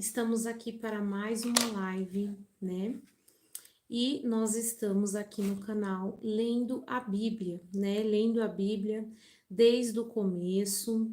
Estamos aqui para mais uma live, né? E nós estamos aqui no canal lendo a Bíblia, né? Lendo a Bíblia desde o começo.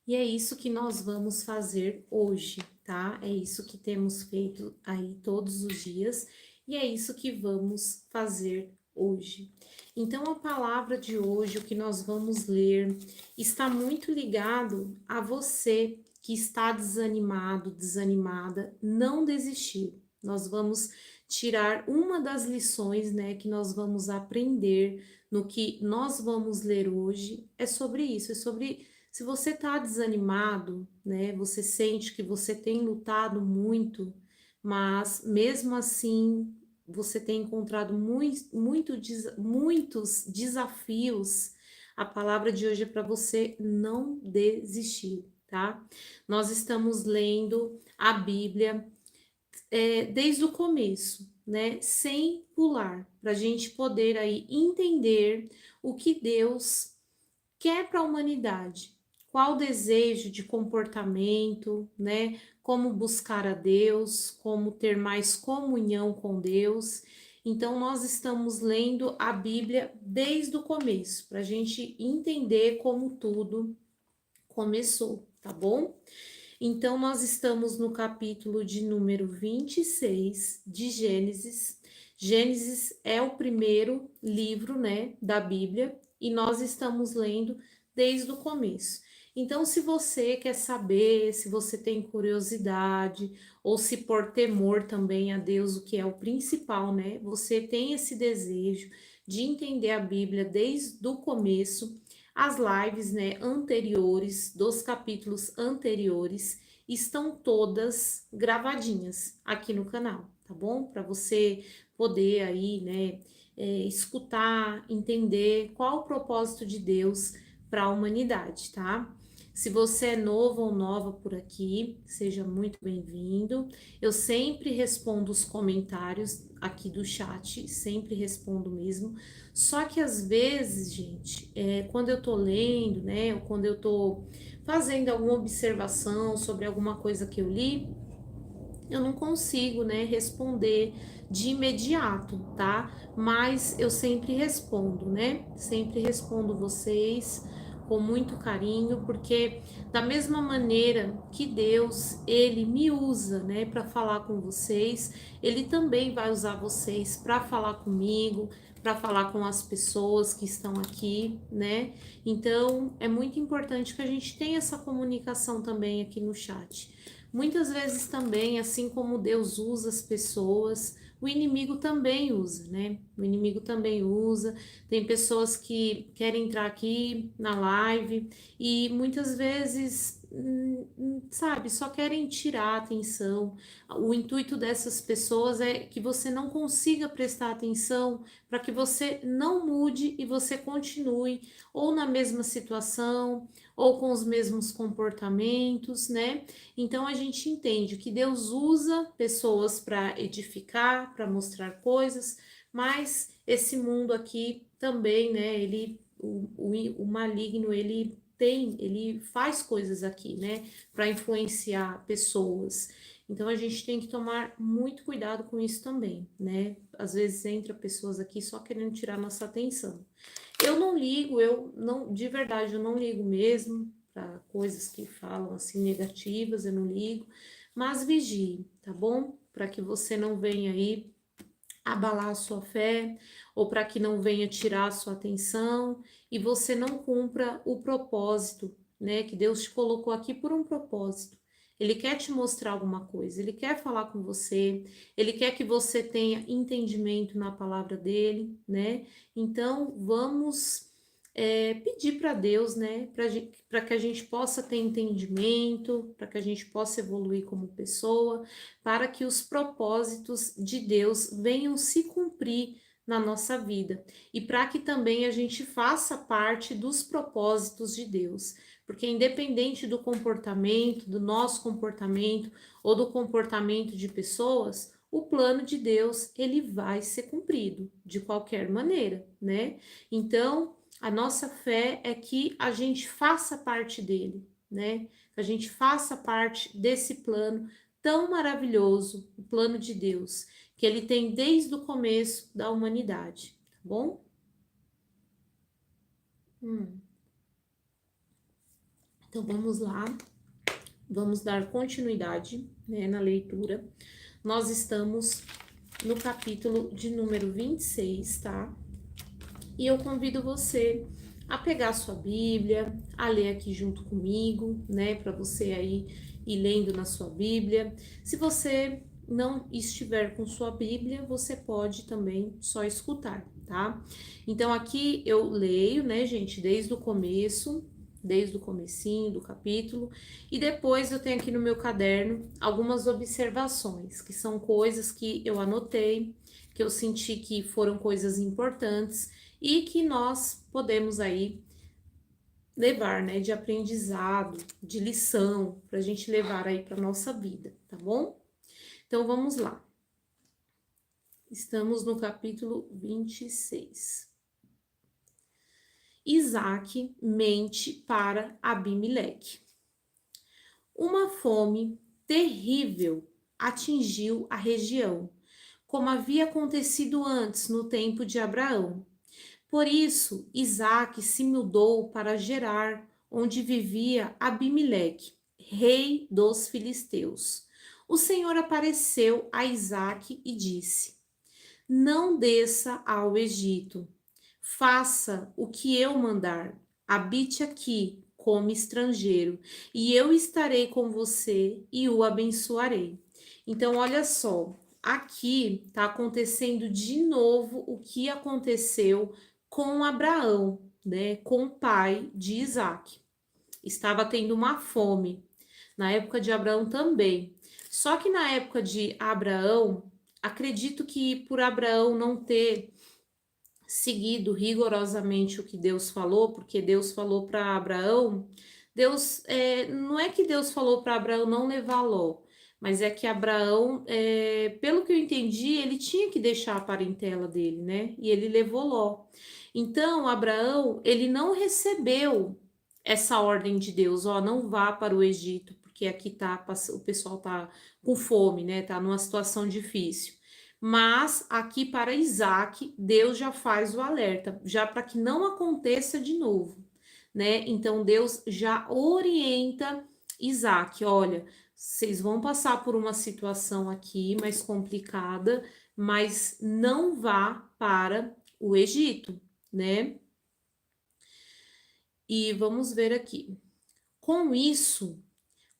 E é isso que nós vamos fazer hoje, tá? É isso que temos feito aí todos os dias e é isso que vamos fazer hoje. Então, a palavra de hoje, o que nós vamos ler, está muito ligado a você que está desanimado, desanimada, não desistir. Nós vamos tirar uma das lições, né, que nós vamos aprender no que nós vamos ler hoje. É sobre isso, é sobre se você está desanimado, né, você sente que você tem lutado muito, mas mesmo assim você tem encontrado muitos desafios, a palavra de hoje é para você não desistir, tá? Nós estamos lendo a Bíblia desde o começo, né, sem pular, para a gente poder aí entender o que Deus quer para a humanidade, qual o desejo de comportamento, né? Como buscar a Deus, como ter mais comunhão com Deus. Então, nós estamos lendo a Bíblia desde o começo, para a gente entender como tudo começou, tá bom? Então, nós estamos no capítulo de número 26 de Gênesis. Gênesis é o primeiro livro, né, da Bíblia, e nós estamos lendo desde o começo. Então, se você quer saber, se você tem curiosidade, ou se por temor também a Deus, o que é o principal, né, você tem esse desejo de entender a Bíblia desde o começo, as lives, né, anteriores, dos capítulos anteriores, estão todas gravadinhas aqui no canal, tá bom? Para você poder aí, né, escutar, entender qual o propósito de Deus para a humanidade, tá? Se você é novo ou nova por aqui, seja muito bem-vindo. Eu sempre respondo os comentários aqui do chat, sempre respondo mesmo. Só que às vezes, gente, quando eu tô lendo, né, ou quando eu tô fazendo alguma observação sobre alguma coisa que eu li, eu não consigo, né, responder de imediato, tá? Mas eu sempre respondo, né? Sempre respondo vocês com muito carinho, porque da mesma maneira que Deus, ele me usa, né, para falar com vocês, ele também vai usar vocês para falar comigo, para falar com as pessoas que estão aqui, né? Então, é muito importante que a gente tenha essa comunicação também aqui no chat. Muitas vezes também, assim como Deus usa as pessoas, o inimigo também usa, né? O inimigo também usa. Tem pessoas que querem entrar aqui na live e muitas vezes, sabe, só querem tirar a atenção. O intuito dessas pessoas é que você não consiga prestar atenção para que você não mude e você continue ou na mesma situação ou com os mesmos comportamentos, né? Então a gente entende que Deus usa pessoas para edificar, para mostrar coisas, mas esse mundo aqui também, né? O maligno, ele faz coisas aqui, né? Para influenciar pessoas. Então a gente tem que tomar muito cuidado com isso também, né? Às vezes entra pessoas aqui só querendo tirar nossa atenção. Eu não ligo, eu não, de verdade, eu não ligo mesmo para coisas que falam assim negativas, eu não ligo, mas vigie, tá bom? Para que você não venha aí abalar a sua fé ou para que não venha tirar a sua atenção e você não cumpra o propósito, né, que Deus te colocou aqui por um propósito. Ele quer te mostrar alguma coisa, ele quer falar com você, ele quer que você tenha entendimento na palavra dele, né? Então, vamos pedir para Deus, né, para que a gente possa ter entendimento, para que a gente possa evoluir como pessoa, para que os propósitos de Deus venham se cumprir na nossa vida e para que também a gente faça parte dos propósitos de Deus, porque independente do comportamento, do nosso comportamento ou do comportamento de pessoas, o plano de Deus, ele vai ser cumprido de qualquer maneira, né? Então, A nossa fé é que a gente faça parte dele, né? Que a gente faça parte desse plano tão maravilhoso, o plano de Deus, que ele tem desde o começo da humanidade, tá bom? Hum. Então vamos lá, vamos dar continuidade, né, na leitura. Nós estamos no capítulo de número 26, tá? E eu convido você a pegar a sua Bíblia, a ler aqui junto comigo, né, para você aí ir lendo na sua Bíblia. Se você não estiver com sua Bíblia, você pode também só escutar, tá? Então aqui eu leio, né, gente, desde o comecinho do capítulo, e depois eu tenho aqui no meu caderno algumas observações, que são coisas que eu anotei, que eu senti que foram coisas importantes e que nós podemos aí levar, né, de aprendizado, de lição, para a gente levar aí para nossa vida, tá bom? Então vamos lá. Estamos no capítulo 26. Isaac mente para Abimeleque. Uma fome terrível atingiu a região, como havia acontecido antes no tempo de Abraão. Por isso, Isaque se mudou para Gerar, onde vivia Abimeleque, rei dos filisteus. O Senhor apareceu a Isaque e disse: Não desça ao Egito. Faça o que eu mandar. Habite aqui como estrangeiro, e eu estarei com você e o abençoarei. Então, olha só, aqui está acontecendo de novo o que aconteceu com Abraão, né, com o pai de Isaac. Estava tendo uma fome. Na época de Abraão também. Só que na época de Abraão, acredito que por Abraão não ter seguido rigorosamente o que Deus falou, porque Deus falou para Abraão, não é que Deus falou para Abraão não levar Ló, mas é que Abraão, pelo que eu entendi, ele tinha que deixar a parentela dele, né? E ele levou Ló. Então, Abraão, ele não recebeu essa ordem de Deus, ó, não vá para o Egito, porque aqui tá, o pessoal tá com fome, né? Tá numa situação difícil. Mas aqui para Isaac, Deus já faz o alerta, já para que não aconteça de novo, né? Então Deus já orienta Isaac: olha, vocês vão passar por uma situação aqui mais complicada, mas não vá para o Egito, né? E vamos ver aqui. Com isso,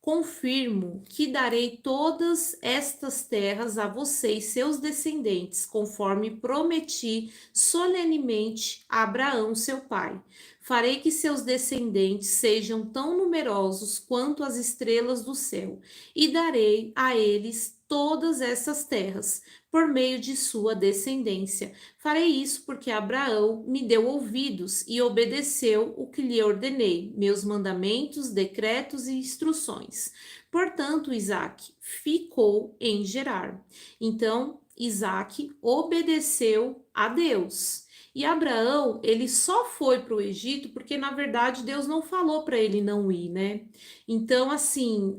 confirmo que darei todas estas terras a você e seus descendentes, conforme prometi solenemente a Abraão, seu pai. Farei que seus descendentes sejam tão numerosos quanto as estrelas do céu, e darei a eles todas essas terras, por meio de sua descendência. Farei isso porque Abraão me deu ouvidos e obedeceu o que lhe ordenei, meus mandamentos, decretos e instruções. Portanto, Isaac ficou em Gerar. Então, Isaac obedeceu a Deus. E Abraão, ele só foi para o Egito porque, na verdade, Deus não falou para ele não ir, né? Então, assim,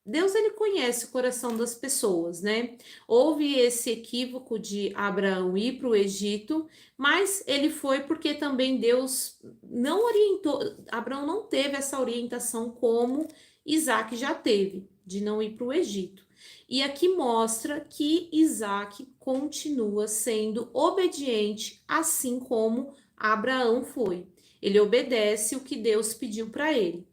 Deus, ele conhece o coração das pessoas, né? Houve esse equívoco de Abraão ir para o Egito, mas ele foi porque também Deus não orientou, Abraão não teve essa orientação como Isaac já teve, de não ir para o Egito. E aqui mostra que Isaac continua sendo obediente, assim como Abraão foi. Ele obedece o que Deus pediu para ele.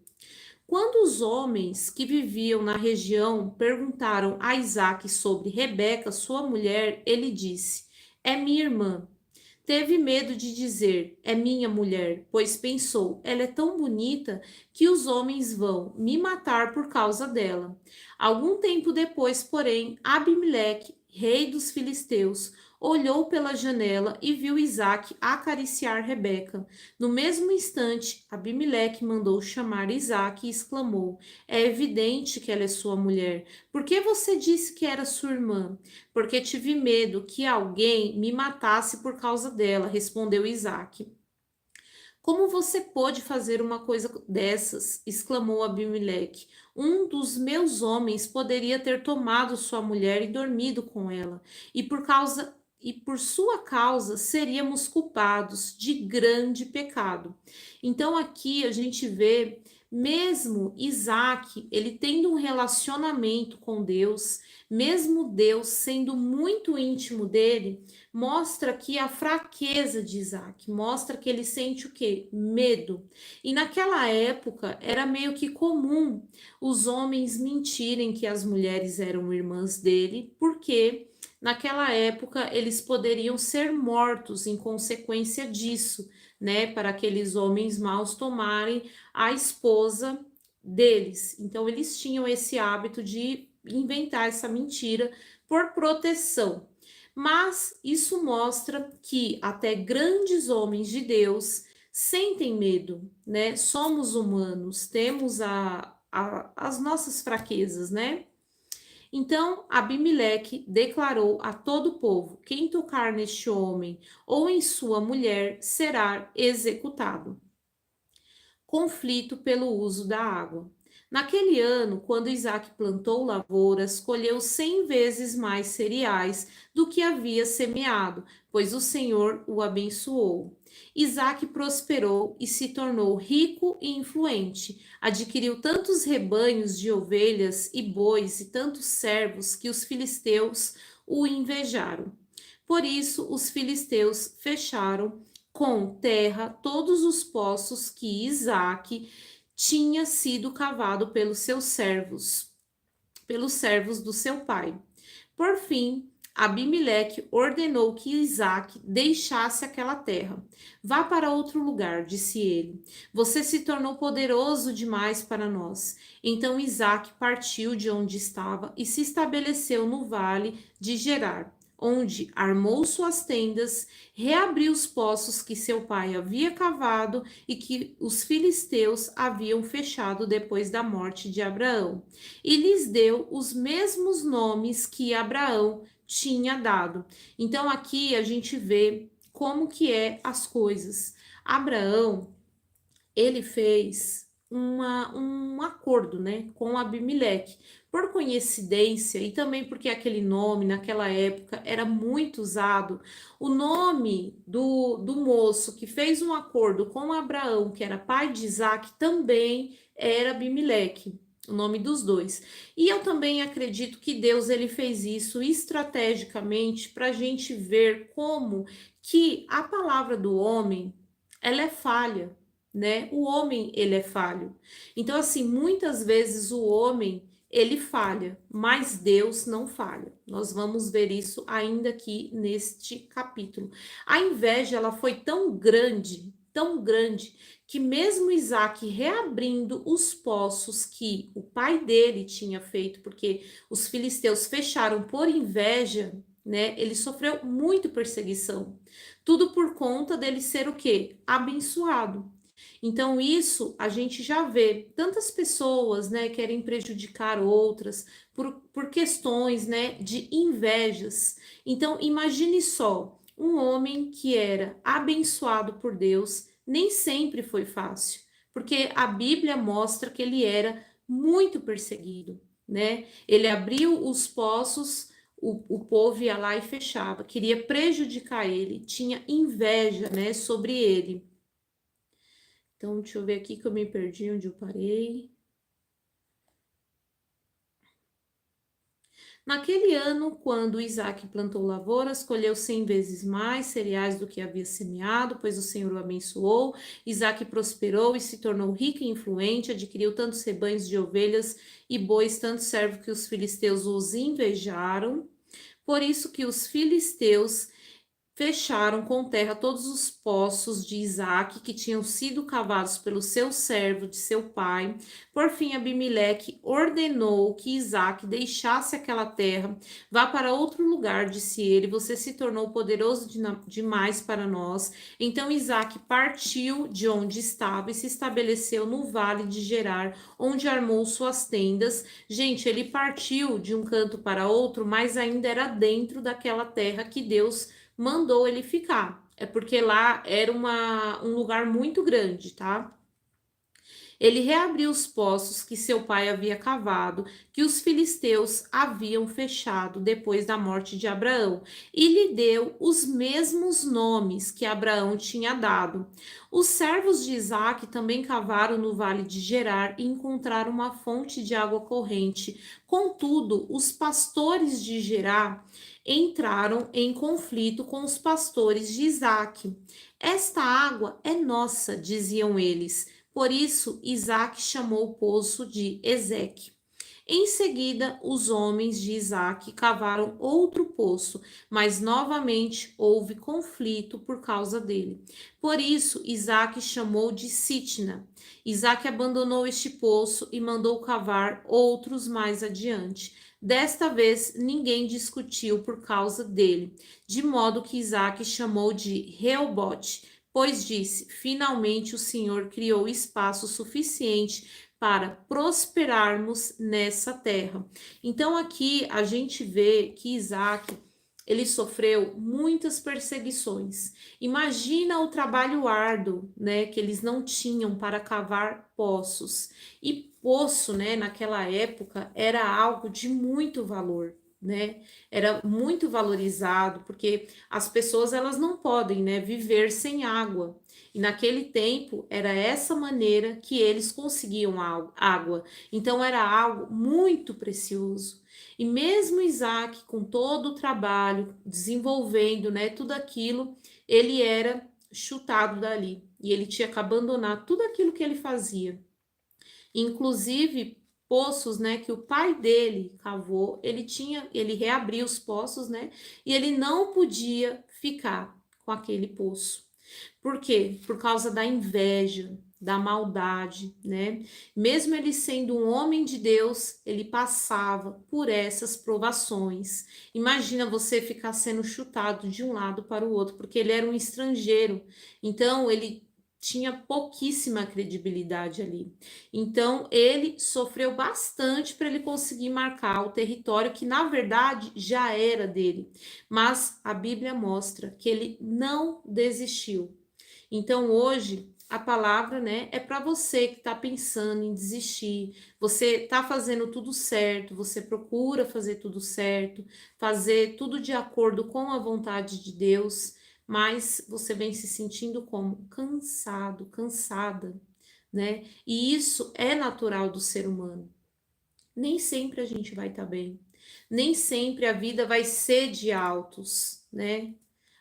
Quando os homens que viviam na região perguntaram a Isaque sobre Rebeca, sua mulher, ele disse: É minha irmã. Teve medo de dizer: É minha mulher, pois pensou: Ela é tão bonita que os homens vão me matar por causa dela. Algum tempo depois, porém, Abimeleque, rei dos filisteus, olhou pela janela e viu Isaque acariciar Rebeca. No mesmo instante, Abimeleque mandou chamar Isaque e exclamou: É evidente que ela é sua mulher. Por que você disse que era sua irmã? Porque tive medo que alguém me matasse por causa dela, respondeu Isaque. Como você pôde fazer uma coisa dessas? Exclamou Abimeleque. Um dos meus homens poderia ter tomado sua mulher e dormido com ela, e por sua causa seríamos culpados de grande pecado. Então aqui a gente vê mesmo Isaac, ele tendo um relacionamento com Deus, mesmo Deus sendo muito íntimo dele, mostra aqui a fraqueza de Isaac, mostra que ele sente o quê? Medo. E naquela época era meio que comum os homens mentirem que as mulheres eram irmãs dele, porque naquela época eles poderiam ser mortos em consequência disso, né? Para aqueles homens maus tomarem a esposa deles. Então eles tinham esse hábito de inventar essa mentira por proteção. Mas isso mostra que até grandes homens de Deus sentem medo, né? Somos humanos, temos as nossas fraquezas, né? Então Abimeleque declarou a todo o povo: quem tocar neste homem ou em sua mulher será executado. Conflito pelo uso da água. Naquele ano, quando Isaac plantou lavouras, colheu 100 vezes mais cereais do que havia semeado, pois o Senhor o abençoou. Isaac prosperou e se tornou rico e influente. Adquiriu tantos rebanhos de ovelhas e bois e tantos servos que os filisteus o invejaram. Por isso, os filisteus fecharam com terra todos os poços que Isaque tinha sido cavado pelos servos do seu pai. Por fim, Abimeleque ordenou que Isaque deixasse aquela terra. Vá para outro lugar, disse ele. Você se tornou poderoso demais para nós. Então Isaque partiu de onde estava e se estabeleceu no vale de Gerar, onde armou suas tendas, reabriu os poços que seu pai havia cavado e que os filisteus haviam fechado depois da morte de Abraão, e lhes deu os mesmos nomes que Abraão tinha dado. Então aqui a gente vê como que é as coisas. Abraão, ele fez um acordo, né, com Abimeleque. Por coincidência, e também porque aquele nome naquela época era muito usado, o nome do moço que fez um acordo com Abraão, que era pai de Isaac, também era Abimeleque, o nome dos dois. E eu também acredito que Deus ele fez isso estrategicamente para a gente ver como que a palavra do homem ela é falha, né? O homem, ele é falho. Então, assim, muitas vezes o homem, ele falha, mas Deus não falha. Nós vamos ver isso ainda aqui neste capítulo. A inveja, ela foi tão grande, que mesmo Isaac reabrindo os poços que o pai dele tinha feito, porque os filisteus fecharam por inveja, né? Ele sofreu muito perseguição. Tudo por conta dele ser o quê? Abençoado. Então, isso a gente já vê. Tantas pessoas, né, querem prejudicar outras por questões, né, de invejas. Então, imagine só, um homem que era abençoado por Deus, nem sempre foi fácil, porque a Bíblia mostra que ele era muito perseguido, né? Ele abriu os poços, o povo ia lá e fechava, queria prejudicar ele, tinha inveja, né, sobre ele. Então, deixa eu ver aqui que eu me perdi onde eu parei. Naquele ano, quando Isaac plantou lavouras, colheu 100 vezes mais cereais do que havia semeado, pois o Senhor o abençoou. Isaac prosperou e se tornou rico e influente, adquiriu tantos rebanhos de ovelhas e bois, tanto servo que os filisteus os invejaram. Por isso que os filisteus fecharam com terra todos os poços de Isaque que tinham sido cavados pelo seu servo de seu pai. Por fim, Abimeleque ordenou que Isaque deixasse aquela terra. Vá para outro lugar, disse ele, você se tornou poderoso demais para nós. Então Isaque partiu de onde estava e se estabeleceu no vale de Gerar, onde armou suas tendas. Gente, ele partiu de um canto para outro, mas ainda era dentro daquela terra que Deus mandou ele ficar. é porque lá era um lugar muito grande, tá? Ele reabriu os poços que seu pai havia cavado, que os filisteus haviam fechado depois da morte de Abraão, e lhe deu os mesmos nomes que Abraão tinha dado. Os servos de Isaque também cavaram no vale de Gerar e encontraram uma fonte de água corrente. Contudo, os pastores de Gerar entraram em conflito com os pastores de Isaque. Esta água é nossa, diziam eles. Por isso, Isaac chamou o poço de Ezeque. Em seguida, os homens de Isaac cavaram outro poço, mas novamente houve conflito por causa dele. Por isso, Isaac chamou de Sitna. Isaac abandonou este poço e mandou cavar outros mais adiante. Desta vez, ninguém discutiu por causa dele, de modo que Isaac chamou de Reobote, pois disse: finalmente o Senhor criou espaço suficiente para prosperarmos nessa terra. Então aqui a gente vê que Isaac, ele sofreu muitas perseguições. Imagina o trabalho árduo, né, que eles não tinham para cavar poços. E poço, né, naquela época era algo de muito valor, né? Era muito valorizado, porque as pessoas elas não podem, né, viver sem água. E naquele tempo era essa maneira que eles conseguiam água. Então era algo muito precioso. E mesmo Isaac, com todo o trabalho, desenvolvendo, né, tudo aquilo, ele era chutado dali. E ele tinha que abandonar tudo aquilo que ele fazia. Inclusive poços, né, que o pai dele cavou, ele reabriu os poços, né, e ele não podia ficar com aquele poço. Por quê? Por causa da inveja, da maldade, né? Mesmo ele sendo um homem de Deus, ele passava por essas provações. Imagina você ficar sendo chutado de um lado para o outro, porque ele era um estrangeiro. Então, ele tinha pouquíssima credibilidade ali. Então, ele sofreu bastante para ele conseguir marcar o território que, na verdade, já era dele. Mas a Bíblia mostra que ele não desistiu. Então, hoje, a palavra, né, é para você que está pensando em desistir. Você está fazendo tudo certo, você procura fazer tudo certo, fazer tudo de acordo com a vontade de Deus, mas você vem se sentindo como cansado, cansada, né? E isso é natural do ser humano. Nem sempre a gente vai estar bem. Nem sempre a vida vai ser de altos, né?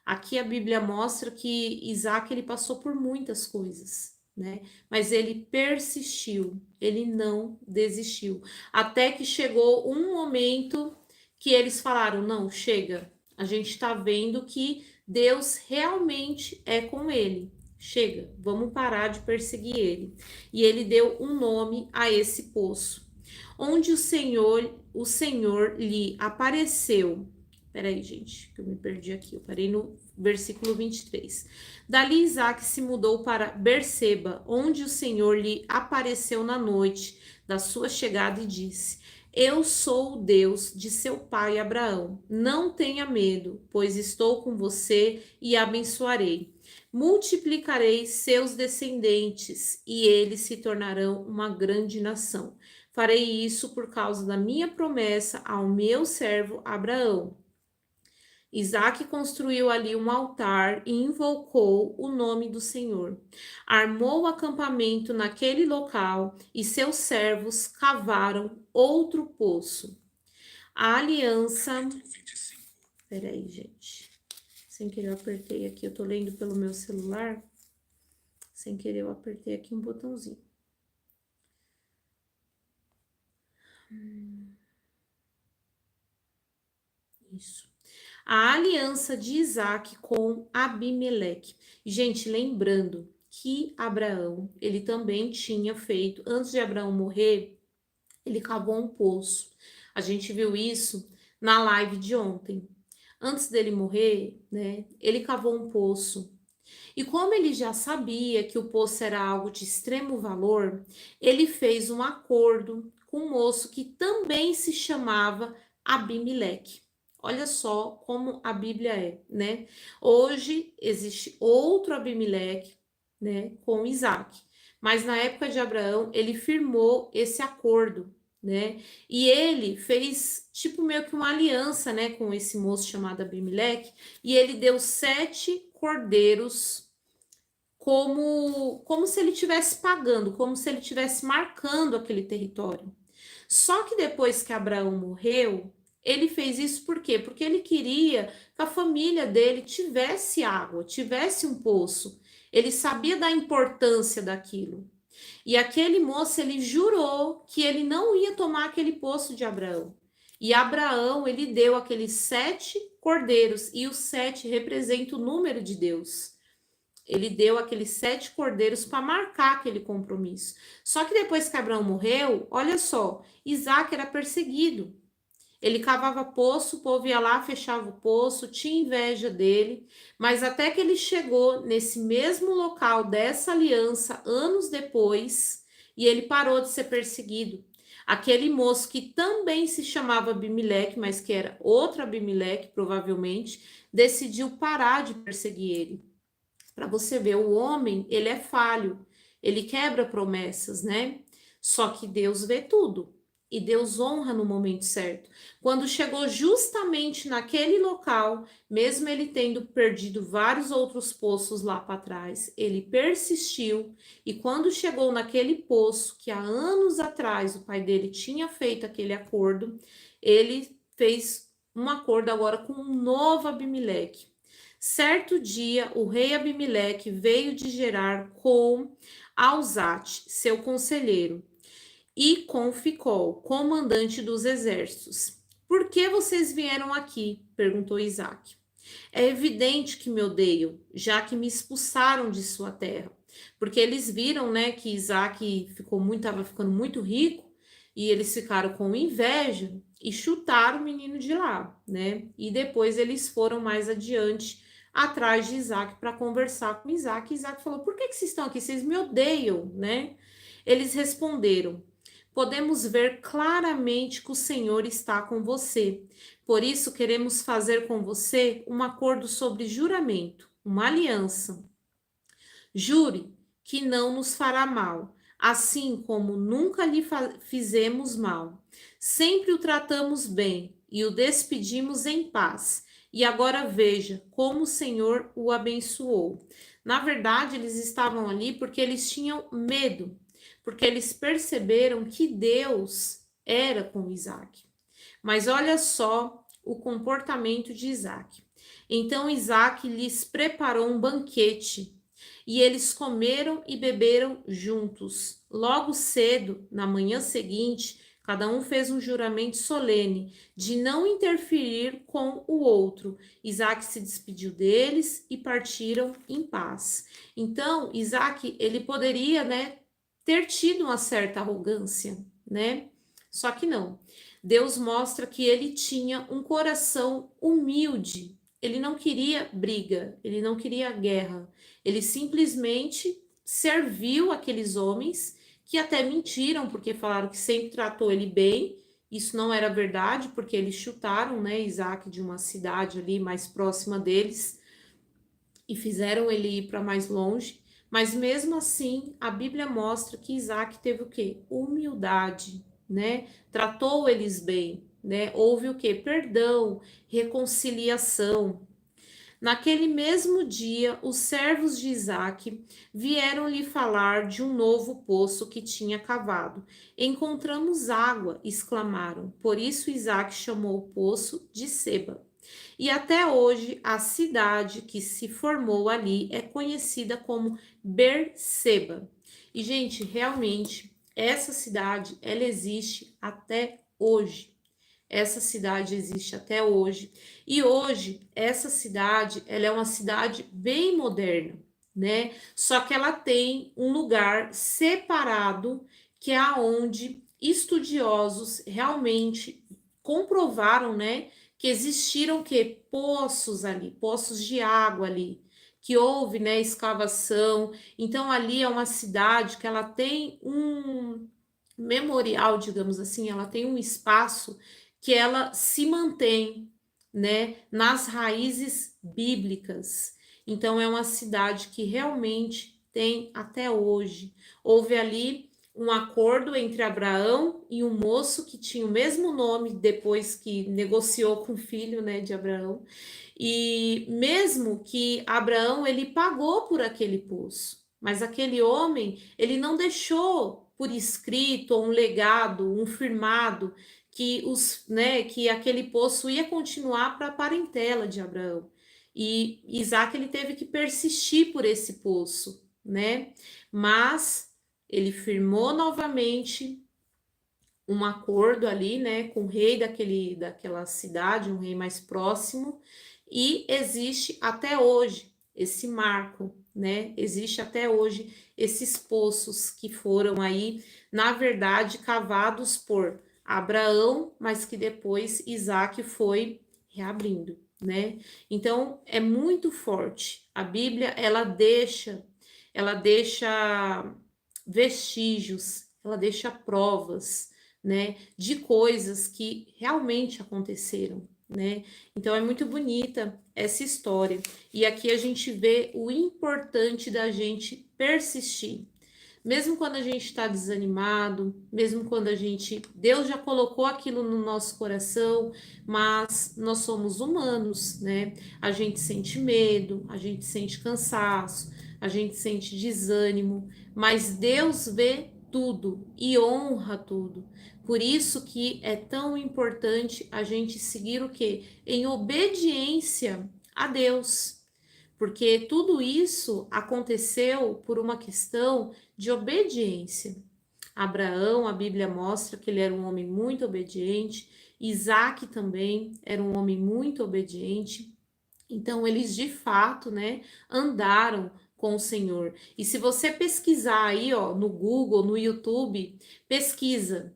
Aqui a Bíblia mostra que Isaac ele passou por muitas coisas, né? Mas ele persistiu, ele não desistiu. Até que chegou um momento que eles falaram: não, chega, a gente está vendo que Deus realmente é com ele. Chega, vamos parar de perseguir ele. E ele deu um nome a esse poço, onde o Senhor lhe apareceu. Peraí, gente, que eu me perdi aqui. Eu parei no versículo 23. Dali Isaac se mudou para Berseba, onde o Senhor lhe apareceu na noite da sua chegada e disse: eu sou o Deus de seu pai Abraão. Não tenha medo, pois estou com você e abençoarei. Multiplicarei seus descendentes e eles se tornarão uma grande nação. Farei isso por causa da minha promessa ao meu servo Abraão. Isaac construiu ali um altar e invocou o nome do Senhor. Armou o acampamento naquele local e seus servos cavaram outro poço. A aliança. Peraí, gente. Sem querer eu apertei aqui, eu tô lendo pelo meu celular. Sem querer eu apertei aqui um botãozinho. Isso. A aliança de Isaac com Abimeleque. Gente, lembrando que Abraão, ele também tinha feito, antes de Abraão morrer, ele cavou um poço. A gente viu isso na live de ontem. Antes dele morrer, né, ele cavou um poço. E como ele já sabia que o poço era algo de extremo valor, ele fez um acordo com um moço que também se chamava Abimeleque. Olha só como a Bíblia é, né? Hoje existe outro Abimeleque, né, com Isaac. Mas na época de Abraão, ele firmou esse acordo, né? E ele fez tipo meio que uma aliança, né, com esse moço chamado Abimeleque, e ele deu 7 cordeiros como se ele estivesse pagando, como se ele estivesse marcando aquele território. Só que depois que Abraão morreu, ele fez isso por quê? Porque ele queria que a família dele tivesse água, tivesse um poço. Ele sabia da importância daquilo. E aquele moço, ele jurou que ele não ia tomar aquele poço de Abraão. E Abraão, ele deu aqueles 7 cordeiros, e os 7 representam o número de Deus. Ele deu aqueles 7 cordeiros para marcar aquele compromisso. Só que depois que Abraão morreu, olha só, Isaac era perseguido. Ele cavava poço, o povo ia lá, fechava o poço, tinha inveja dele, mas até que ele chegou nesse mesmo local dessa aliança, anos depois, e ele parou de ser perseguido. Aquele moço que também se chamava Abimeleque, mas que era outro Abimeleque, provavelmente, decidiu parar de perseguir ele. Para você ver, o homem, ele é falho, ele quebra promessas, né? Só que Deus vê tudo e Deus honra no momento certo. Quando chegou justamente naquele local, mesmo ele tendo perdido vários outros poços lá para trás, ele persistiu, e quando chegou naquele poço que há anos atrás o pai dele tinha feito aquele acordo, ele fez um acordo agora com um novo Abimeleque. Certo dia, o rei Abimeleque veio de Gerar com Alzate, seu conselheiro, e com Ficol, comandante dos exércitos. Por que vocês vieram aqui? Perguntou Isaac. É evidente que me odeiam, já que me expulsaram de sua terra. Porque eles viram, né, que Isaac estava ficando muito rico, e eles ficaram com inveja e chutaram o menino de lá, né? E depois eles foram mais adiante atrás de Isaac para conversar com Isaac. E Isaac falou: "Por que vocês estão aqui? Vocês me odeiam, né?" Eles responderam: "Podemos ver claramente que o Senhor está com você. Por isso queremos fazer com você um acordo sobre juramento, uma aliança. Jure que não nos fará mal, assim como nunca lhe fizemos mal. Sempre o tratamos bem e o despedimos em paz. E agora veja como o Senhor o abençoou." Na verdade, eles estavam ali porque eles tinham medo, porque eles perceberam que Deus era com Isaac. Mas olha só o comportamento de Isaac. Então Isaac lhes preparou um banquete, e eles comeram e beberam juntos. Logo cedo, na manhã seguinte, cada um fez um juramento solene de não interferir com o outro. Isaac se despediu deles e partiram em paz. Então, Isaac, ele poderia, né, ter tido uma certa arrogância, né? Só que não. Deus mostra que ele tinha um coração humilde. Ele não queria briga, ele não queria guerra. Ele simplesmente serviu aqueles homens que até mentiram, porque falaram que sempre tratou ele bem. Isso não era verdade, porque eles chutaram, né, Isaac de uma cidade ali mais próxima deles e fizeram ele ir para mais longe. Mas mesmo assim, a Bíblia mostra que Isaac teve o quê? Humildade, né? Tratou eles bem, né? Houve o quê? Perdão, reconciliação. Naquele mesmo dia, os servos de Isaac vieram lhe falar de um novo poço que tinha cavado. "Encontramos água", exclamaram. Por isso Isaac chamou o poço de Seba. E até hoje, a cidade que se formou ali é conhecida como Berseba. E, gente, realmente, essa cidade, ela existe até hoje. Essa cidade existe até hoje. E hoje, essa cidade, ela é uma cidade bem moderna, né? Só que ela tem um lugar separado, que é aonde estudiosos realmente comprovaram, né, que existiram que poços ali, poços de água ali, que houve, né, escavação. Então ali é uma cidade que ela tem um memorial, digamos assim, ela tem um espaço que ela se mantém, né, nas raízes bíblicas. Então, é uma cidade que realmente tem até hoje. Houve ali um acordo entre Abraão e um moço que tinha o mesmo nome depois que negociou com o filho, né, de Abraão. E mesmo que Abraão ele pagou por aquele poço, mas aquele homem ele não deixou por escrito um legado, um firmado que que aquele poço ia continuar para a parentela de Abraão. E Isaac ele teve que persistir por esse poço, né? Mas ele firmou novamente um acordo ali, né, com o rei daquela cidade, um rei mais próximo, e existe até hoje esse marco, né? Existe até hoje esses poços que foram aí, na verdade, cavados por Abraão, mas que depois Isaac foi reabrindo, né? Então é muito forte. A Bíblia ela deixa vestígios, ela deixa provas, né, de coisas que realmente aconteceram, né? Então é muito bonita essa história. E aqui a gente vê o importante da gente persistir. Mesmo quando a gente está desanimado, mesmo quando Deus já colocou aquilo no nosso coração, mas nós somos humanos, né? A gente sente medo, a gente sente cansaço, a gente sente desânimo, mas Deus vê tudo e honra tudo. Por isso que é tão importante a gente seguir o quê? Em obediência a Deus. Porque tudo isso aconteceu por uma questão de obediência. Abraão, a Bíblia mostra que ele era um homem muito obediente, Isaac também era um homem muito obediente. Então, eles de fato, né, andaram com o Senhor. E se você pesquisar aí, ó, no Google, no YouTube, pesquisa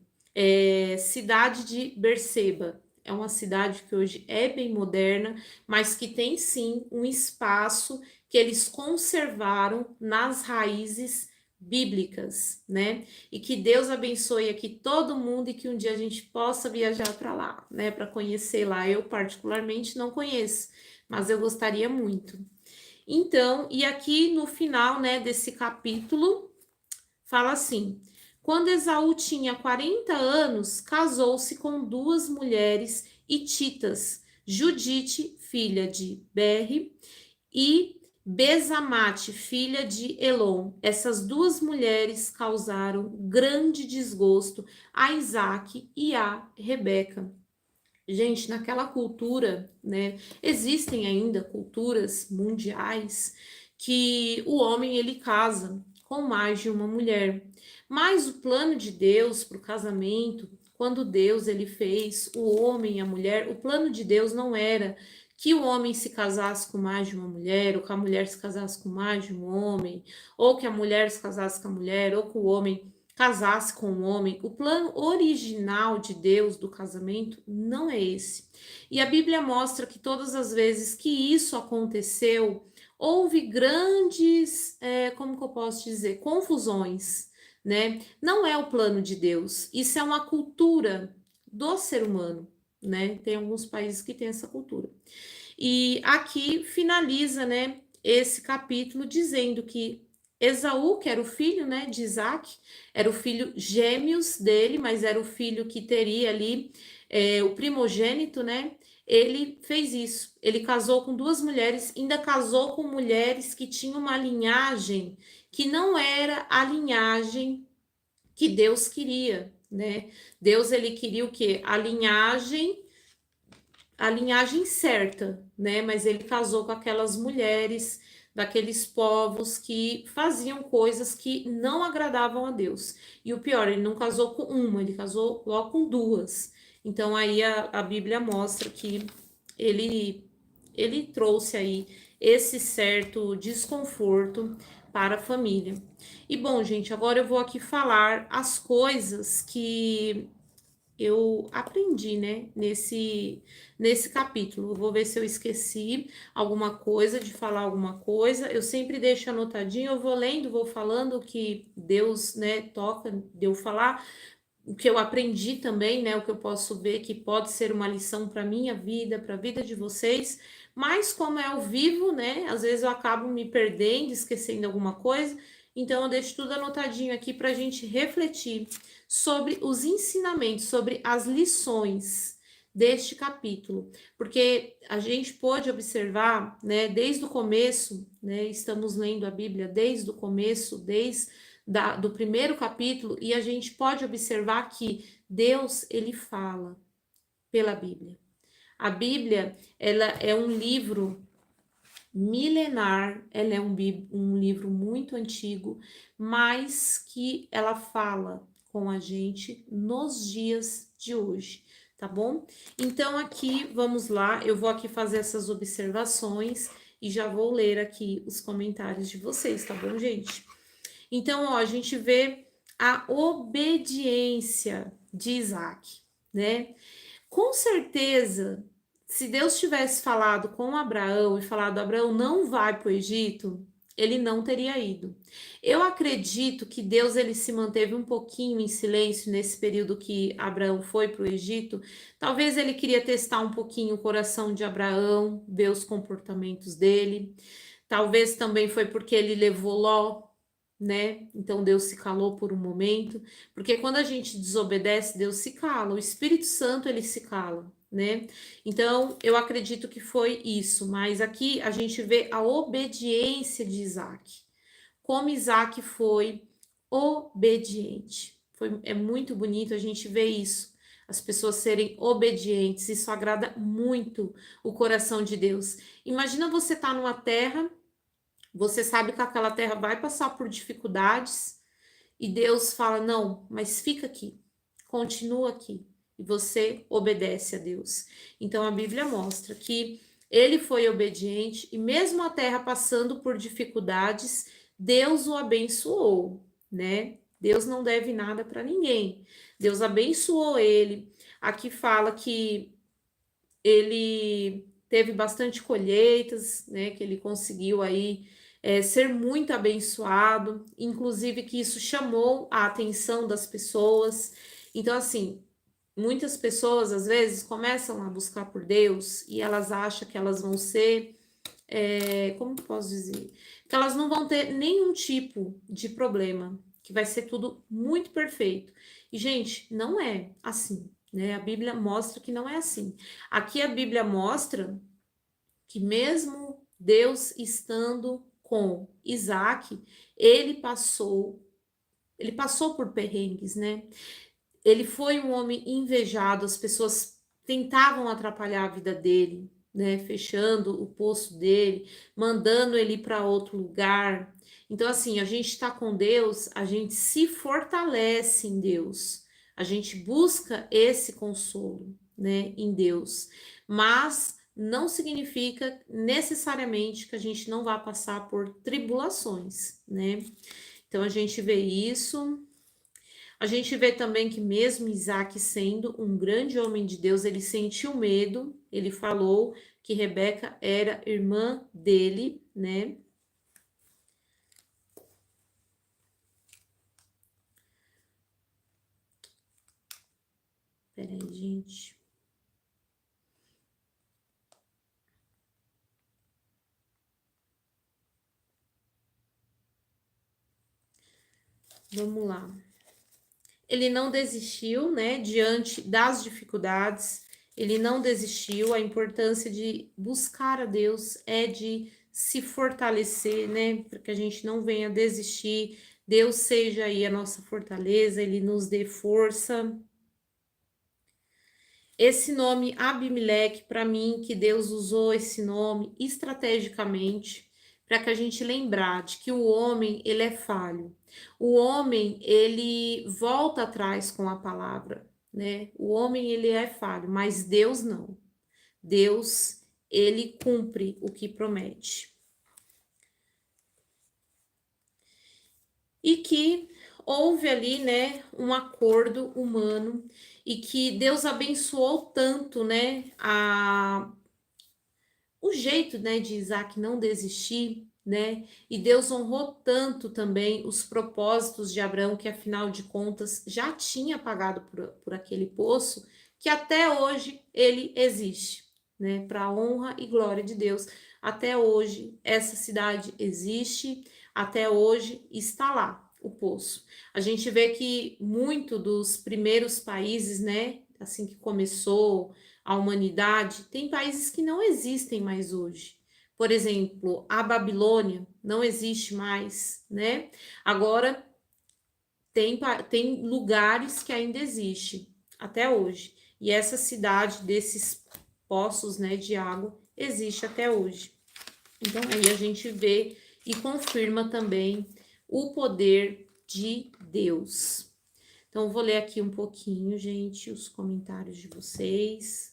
cidade de Berseba. É uma cidade que hoje é bem moderna, mas que tem sim um espaço que eles conservaram nas raízes bíblicas, né? E que Deus abençoe aqui todo mundo e que um dia a gente possa viajar para lá, né, para conhecer lá. Eu particularmente não conheço, mas eu gostaria muito. Então, e aqui no final, né, desse capítulo, fala assim: quando Esaú tinha 40 anos, casou-se com duas mulheres hititas, Judite, filha de Berri, e Bezamate, filha de Elon. Essas duas mulheres causaram grande desgosto a Isaac e a Rebeca. Gente, naquela cultura, né, existem ainda culturas mundiais que o homem ele casa com mais de uma mulher. Mas o plano de Deus para o casamento, quando Deus ele fez o homem e a mulher, o plano de Deus não era que o homem se casasse com mais de uma mulher, ou que a mulher se casasse com mais de um homem, ou que a mulher se casasse com a mulher, ou que o homem casasse com um homem. O plano original de Deus do casamento não é esse. E a Bíblia mostra que todas as vezes que isso aconteceu, houve grandes, como que eu posso dizer, confusões, né? Não é o plano de Deus. Isso é uma cultura do ser humano, né? Tem alguns países que têm essa cultura. E aqui finaliza, né, esse capítulo dizendo que Esaú, que era o filho, né, de Isaac, era o filho gêmeos dele, mas era o filho que teria ali o primogênito, né? Ele fez isso. Ele casou com duas mulheres, ainda casou com mulheres que tinham uma linhagem que não era a linhagem que Deus queria, né? Deus ele queria o quê? A linhagem certa, né? Mas ele casou com aquelas mulheres daqueles povos que faziam coisas que não agradavam a Deus. E o pior, ele não casou com uma, ele casou logo com duas. Então aí a Bíblia mostra que ele ele trouxe aí esse certo desconforto para a família. E bom, gente, agora eu vou aqui falar as coisas que eu aprendi, né, nesse capítulo. Eu vou ver se eu esqueci alguma coisa, de falar alguma coisa. Eu sempre deixo anotadinho, eu vou lendo, vou falando o que Deus, né, toca de eu falar, o que eu aprendi também, né? O que eu posso ver que pode ser uma lição para minha vida, para a vida de vocês. Mas como é ao vivo, né? Às vezes eu acabo me perdendo, esquecendo alguma coisa. Então eu deixo tudo anotadinho aqui para a gente refletir sobre os ensinamentos, sobre as lições deste capítulo, porque a gente pode observar, né, desde o começo, né, estamos lendo a Bíblia desde o começo, do primeiro capítulo, e a gente pode observar que Deus, ele fala pela Bíblia. A Bíblia, ela é um livro milenar, ela é um livro muito antigo, mas que ela fala com a gente nos dias de hoje, tá bom? Então aqui, vamos lá, eu vou aqui fazer essas observações e já vou ler aqui os comentários de vocês, tá bom, gente? Então, ó, a gente vê a obediência de Isaac, né? Com certeza, se Deus tivesse falado com Abraão e falado, Abraão, não vai para o Egito, ele não teria ido. Eu acredito que Deus ele se manteve um pouquinho em silêncio nesse período que Abraão foi para o Egito. Talvez ele queria testar um pouquinho o coração de Abraão, ver os comportamentos dele. Talvez também foi porque ele levou Ló, né? Então Deus se calou por um momento, porque quando a gente desobedece, Deus se cala, o Espírito Santo ele se cala, né? Então eu acredito que foi isso, mas aqui a gente vê a obediência de Isaac, como Isaac foi obediente. É muito bonito a gente ver isso. As pessoas serem obedientes, isso agrada muito o coração de Deus. Imagina você estar numa terra, você sabe que aquela terra vai passar por dificuldades e Deus fala: não, mas fica aqui, continua aqui. E você obedece a Deus. Então a Bíblia mostra que ele foi obediente e, mesmo a terra passando por dificuldades, Deus o abençoou, né? Deus não deve nada para ninguém. Deus abençoou ele. Aqui fala que ele teve bastante colheitas, né? Que ele conseguiu aí ser muito abençoado, inclusive que isso chamou a atenção das pessoas. Então, assim, muitas pessoas às vezes começam a buscar por Deus e elas acham que elas vão ser, como que eu posso dizer? Que elas não vão ter nenhum tipo de problema, que vai ser tudo muito perfeito. E, gente, não é assim, né? A Bíblia mostra que não é assim. Aqui a Bíblia mostra que mesmo Deus estando com Isaac, ele passou por perrengues, né? Ele foi um homem invejado, as pessoas tentavam atrapalhar a vida dele, né? Fechando o poço dele, mandando ele para outro lugar. Então, assim, a gente está com Deus, a gente se fortalece em Deus, a gente busca esse consolo, né, em Deus, mas não significa necessariamente que a gente não vá passar por tribulações, né? Então a gente vê isso. A gente vê também que mesmo Isaac sendo um grande homem de Deus, ele sentiu medo. Ele falou que Rebeca era irmã dele, né? Peraí, gente. Vamos lá. Ele não desistiu, né, diante das dificuldades, ele não desistiu. A importância de buscar a Deus é de se fortalecer, né, para que a gente não venha desistir. Deus seja aí a nossa fortaleza, ele nos dê força. Esse nome Abimeleque, para mim, que Deus usou esse nome estrategicamente para que a gente lembrar de que o homem, ele é falho. O homem, ele volta atrás com a palavra, né? O homem, ele é falho, mas Deus não. Deus, ele cumpre o que promete. E que houve ali, né, um acordo humano e que Deus abençoou tanto, né, o jeito, né, de Isaac não desistir, né? E Deus honrou tanto também os propósitos de Abraão, que afinal de contas já tinha pagado por aquele poço, que até hoje ele existe, né? Para a honra e glória de Deus. Até hoje essa cidade existe, até hoje está lá o poço. A gente vê que muito dos primeiros países, né? Assim que começou a humanidade, tem países que não existem mais hoje. Por exemplo, a Babilônia não existe mais, né? Agora tem lugares que ainda existe até hoje. E essa cidade desses poços, né, de água existe até hoje. Então aí a gente vê e confirma também o poder de Deus. Então vou ler aqui um pouquinho, gente, os comentários de vocês.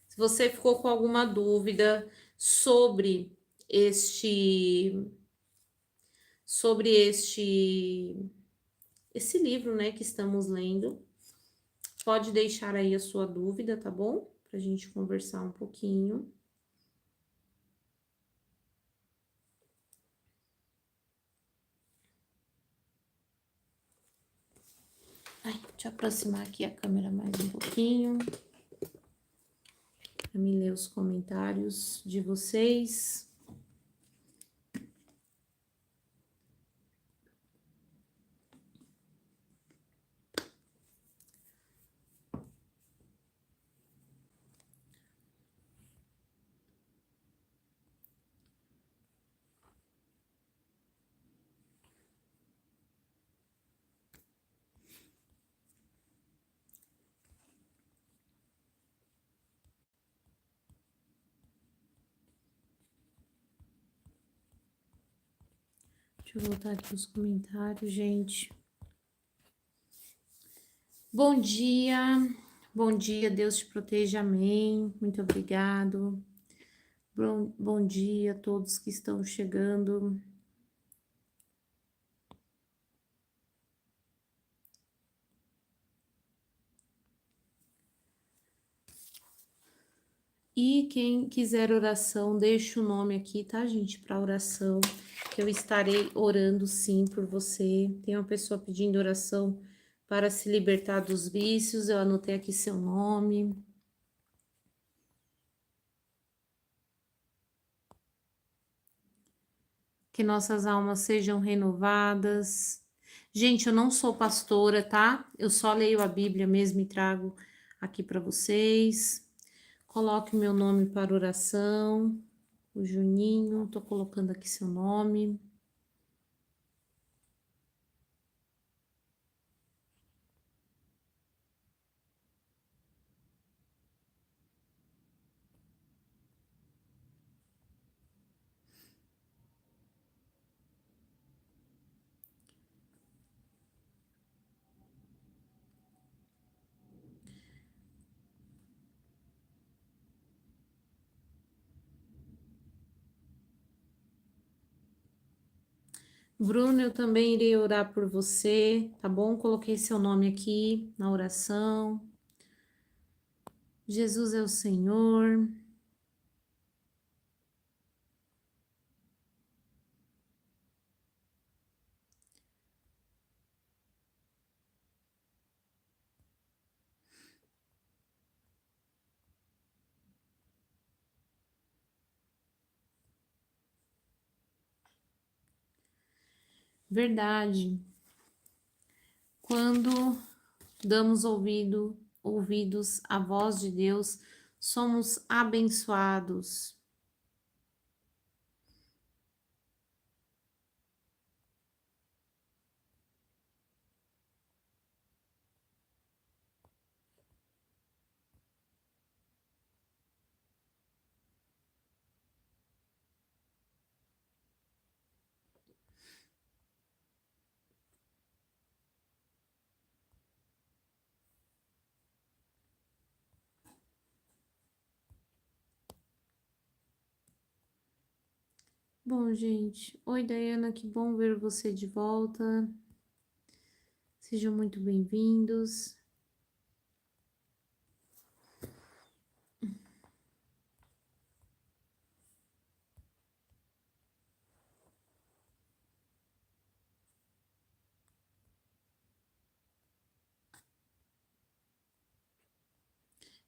Se você ficou com alguma dúvida sobre este sobre esse livro, né, que estamos lendo, pode deixar aí a sua dúvida, tá bom? Pra gente conversar um pouquinho. Ai, deixa eu aproximar aqui a câmera mais um pouquinho. Pra me ler os comentários de vocês. Deixa eu voltar aqui os comentários, gente. Bom dia, Deus te proteja, amém. Muito obrigado. Bom dia a todos que estão chegando. E quem quiser oração, deixa o nome aqui, tá, gente, para oração, que eu estarei orando sim por você. Tem uma pessoa pedindo oração para se libertar dos vícios, eu anotei aqui seu nome. Que nossas almas sejam renovadas. Gente, eu não sou pastora, tá? Eu só leio a Bíblia mesmo e trago aqui para vocês. Coloque meu nome para oração. O Juninho, tô colocando aqui seu nome. Bruno, eu também irei orar por você, tá bom? Coloquei seu nome aqui na oração. Jesus é o Senhor. Verdade. Quando damos ouvidos à voz de Deus, somos abençoados. Bom, gente. Oi, Dayana, que bom ver você de volta. Sejam muito bem-vindos.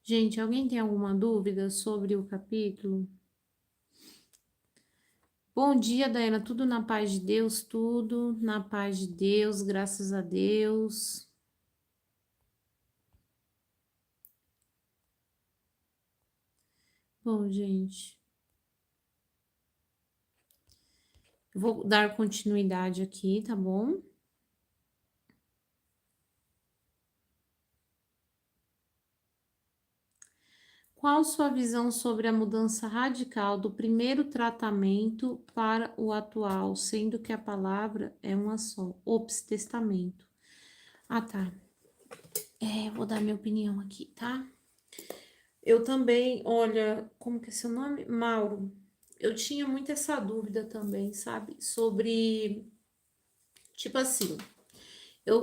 Gente, alguém tem alguma dúvida sobre o capítulo? Bom dia, Daiana. Tudo na paz de Deus? Tudo na paz de Deus, graças a Deus. Bom, gente, eu vou dar continuidade aqui, tá bom? Qual sua visão sobre a mudança radical do primeiro tratamento para o atual, sendo que a palavra é uma só? Ops, testamento. Ah, tá. Vou dar minha opinião aqui, tá? Eu também, olha, como que é seu nome? Mauro. Eu tinha muito essa dúvida também, sabe? Sobre, tipo assim,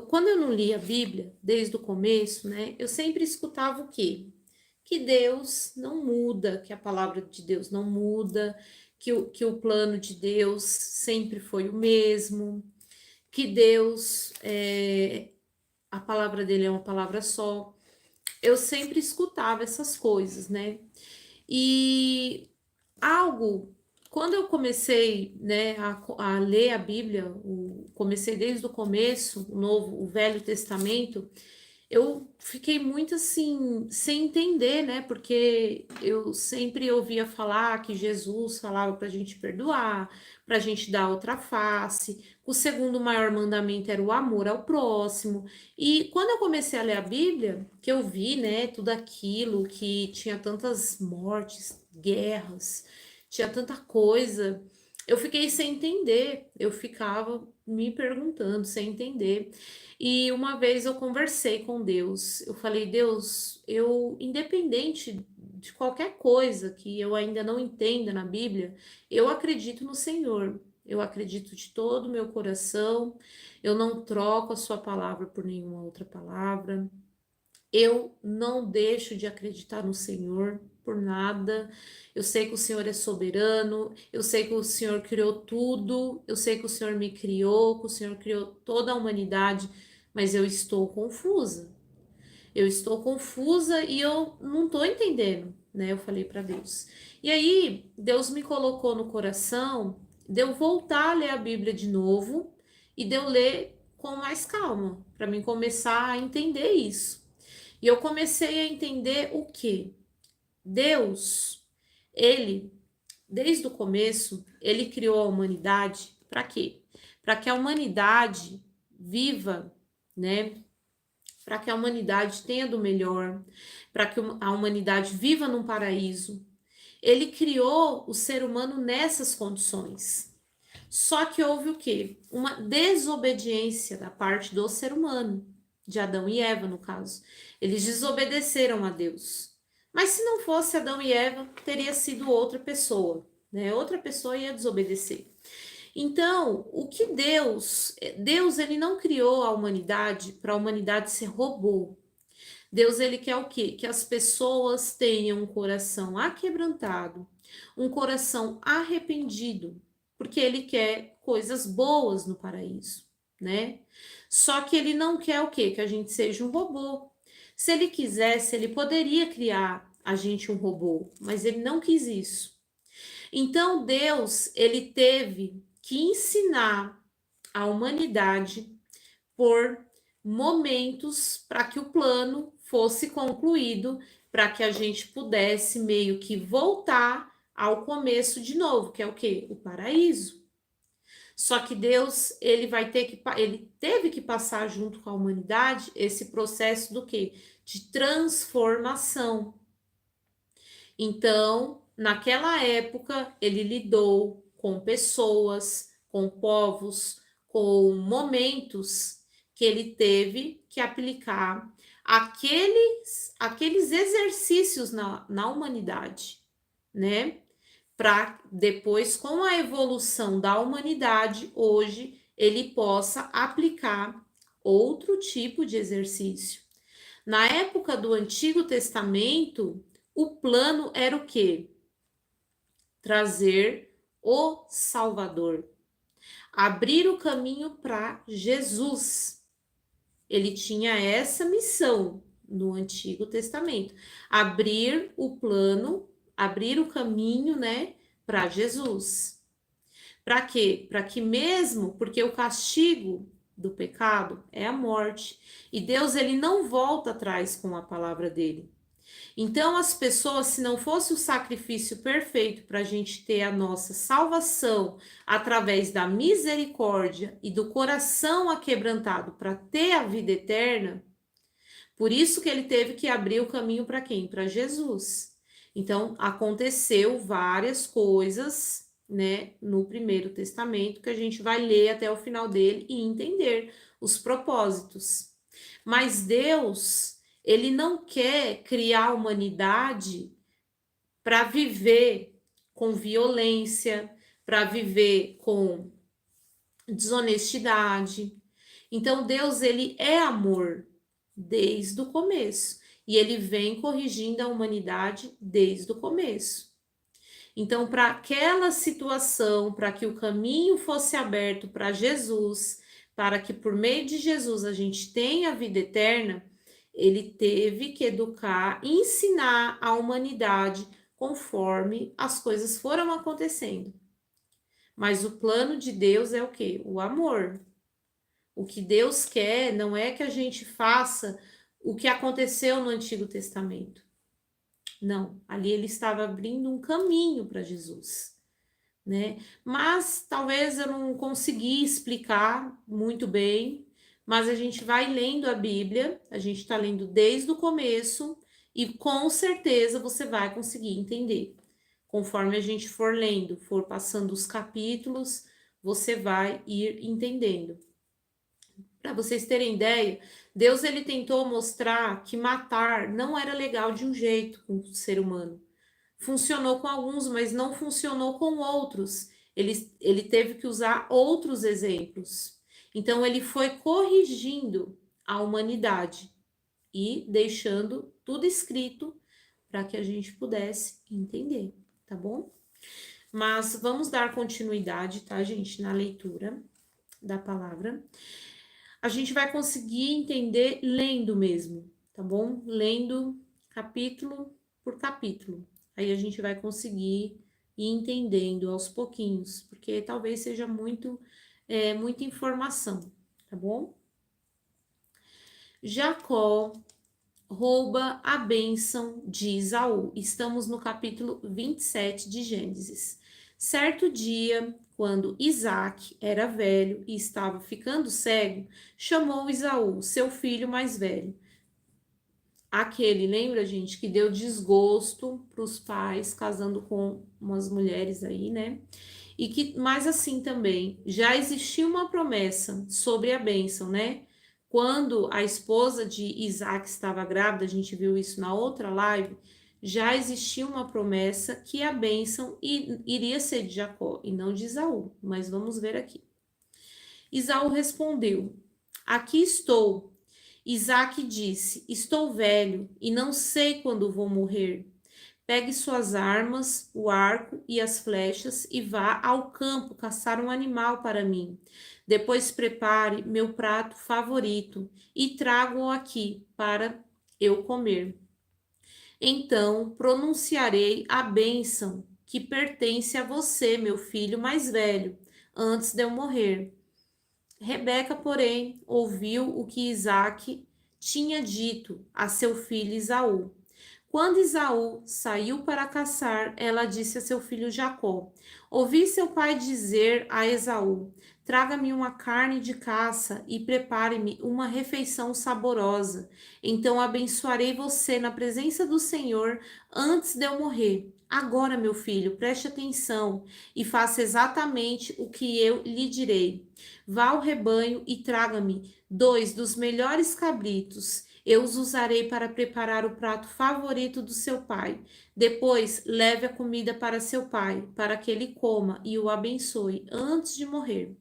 quando eu não li a Bíblia desde o começo, né? Eu sempre escutava o quê? Que Deus não muda, que a palavra de Deus não muda, que o plano de Deus sempre foi o mesmo, que Deus, a palavra dele é uma palavra só. Eu sempre escutava essas coisas, né? E algo, quando eu comecei, né, a ler a Bíblia, comecei desde o começo, o Velho Testamento, eu fiquei muito assim, sem entender, né? Porque eu sempre ouvia falar que Jesus falava para a gente perdoar, para a gente dar outra face. O segundo maior mandamento era o amor ao próximo. E quando eu comecei a ler a Bíblia, que eu vi, né, tudo aquilo que tinha tantas mortes, guerras, tinha tanta coisa, eu fiquei sem entender. Eu ficava me perguntando, sem entender. E uma vez eu conversei com Deus, eu falei, Deus, independente de qualquer coisa que eu ainda não entenda na Bíblia, eu acredito no Senhor, eu acredito de todo o meu coração, eu não troco a sua palavra por nenhuma outra palavra, eu não deixo de acreditar no Senhor por nada. Eu sei que o Senhor é soberano, eu sei que o Senhor criou tudo, eu sei que o Senhor me criou, que o Senhor criou toda a humanidade, mas eu estou confusa. Eu estou confusa e eu não estou entendendo, né? Eu falei para Deus. E aí, Deus me colocou no coração de eu voltar a ler a Bíblia de novo e de eu ler com mais calma, para mim começar a entender isso. E eu comecei a entender o que Deus, ele, desde o começo, ele criou a humanidade para quê? Para que a humanidade viva, né? Para que a humanidade tenha do melhor, para que a humanidade viva num paraíso. Ele criou o ser humano nessas condições. Só que houve o quê? Uma desobediência da parte do ser humano, de Adão e Eva, no caso. Eles desobedeceram a Deus. Mas se não fosse Adão e Eva, teria sido outra pessoa, né? Outra pessoa ia desobedecer. Então, o que Deus ele não criou a humanidade para a humanidade ser robô. Deus ele quer o quê? Que as pessoas tenham um coração aquebrantado, um coração arrependido, porque ele quer coisas boas no paraíso, né? Só que ele não quer o quê? Que a gente seja um robô. Se ele quisesse, ele poderia criar a gente um robô, mas ele não quis isso. Então Deus, ele teve que ensinar a humanidade por momentos para que o plano fosse concluído, para que a gente pudesse meio que voltar ao começo de novo, que é o que? O paraíso. Só que Deus, ele teve que passar junto com a humanidade esse processo do que? De transformação. Então, naquela época, ele lidou com pessoas, com povos, com momentos que ele teve que aplicar aqueles exercícios na humanidade, né? Para depois, com a evolução da humanidade, hoje ele possa aplicar outro tipo de exercício. Na época do Antigo Testamento, o plano era o quê? Trazer o Salvador, abrir o caminho para Jesus. Ele tinha essa missão, no Antigo Testamento. Abrir o plano, abrir o caminho, né, para Jesus. Para quê? Para que mesmo, porque o castigo do pecado é a morte, e Deus ele não volta atrás com a palavra dele. Então, as pessoas, se não fosse o sacrifício perfeito para a gente ter a nossa salvação através da misericórdia e do coração aquebrantado para ter a vida eterna, por isso que ele teve que abrir o caminho para quem? Para Jesus. Então, aconteceu várias coisas, né, no Primeiro Testamento, que a gente vai ler até o final dele e entender os propósitos. Mas Deus, ele não quer criar a humanidade para viver com violência, para viver com desonestidade. Então Deus, ele é amor desde o começo e ele vem corrigindo a humanidade desde o começo. Então, para aquela situação, para que o caminho fosse aberto para Jesus, para que por meio de Jesus a gente tenha a vida eterna, ele teve que educar, ensinar a humanidade conforme as coisas foram acontecendo. Mas o plano de Deus é o quê? O amor. O que Deus quer não é que a gente faça o que aconteceu no Antigo Testamento. Não, ali ele estava abrindo um caminho para Jesus, né? Mas talvez eu não consegui explicar muito bem, mas a gente vai lendo a Bíblia, a gente está lendo desde o começo e com certeza você vai conseguir entender. Conforme a gente for lendo, for passando os capítulos, você vai ir entendendo. Para vocês terem ideia, Deus ele tentou mostrar que matar não era legal de um jeito com o ser humano. Funcionou com alguns, mas não funcionou com outros. Ele teve que usar outros exemplos. Então, ele foi corrigindo a humanidade e deixando tudo escrito para que a gente pudesse entender, tá bom? Mas vamos dar continuidade, tá, gente, na leitura da palavra. A gente vai conseguir entender lendo mesmo, tá bom? Lendo capítulo por capítulo. Aí a gente vai conseguir ir entendendo aos pouquinhos, porque talvez seja muita informação, tá bom? Jacó rouba a bênção de Isaú. Estamos no capítulo 27 de Gênesis. Certo dia, quando Isaac era velho e estava ficando cego, chamou Isaú, seu filho mais velho. Aquele, lembra, gente, que deu desgosto para os pais casando com umas mulheres aí, né? E que, mas assim também, já existia uma promessa sobre a bênção, né? Quando a esposa de Isaac estava grávida, a gente viu isso na outra live, já existia uma promessa que a bênção iria ser de Jacó e não de Esaú. Mas vamos ver aqui. Esaú respondeu: Aqui estou. Isaac disse: Estou velho e não sei quando vou morrer. Pegue suas armas, o arco e as flechas e vá ao campo caçar um animal para mim. Depois prepare meu prato favorito e traga-o aqui para eu comer. Então pronunciarei a bênção que pertence a você, meu filho mais velho, antes de eu morrer. Rebeca, porém, ouviu o que Isaque tinha dito a seu filho Esaú. Quando Esaú saiu para caçar, ela disse a seu filho Jacó: Ouvi seu pai dizer a Esaú: Traga-me uma carne de caça e prepare-me uma refeição saborosa. Então abençoarei você na presença do Senhor antes de eu morrer. Agora, meu filho, preste atenção e faça exatamente o que eu lhe direi. Vá ao rebanho e traga-me 2 dos melhores cabritos. Eu os usarei para preparar o prato favorito do seu pai. Depois, leve a comida para seu pai, para que ele coma e o abençoe antes de morrer.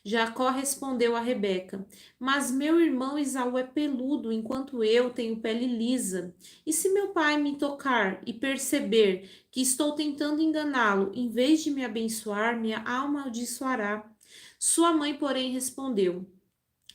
Jacó respondeu a Rebeca: Mas meu irmão Esaú é peludo, enquanto eu tenho pele lisa. E se meu pai me tocar e perceber que estou tentando enganá-lo, em vez de me abençoar, me amaldiçoará. Sua mãe, porém, respondeu: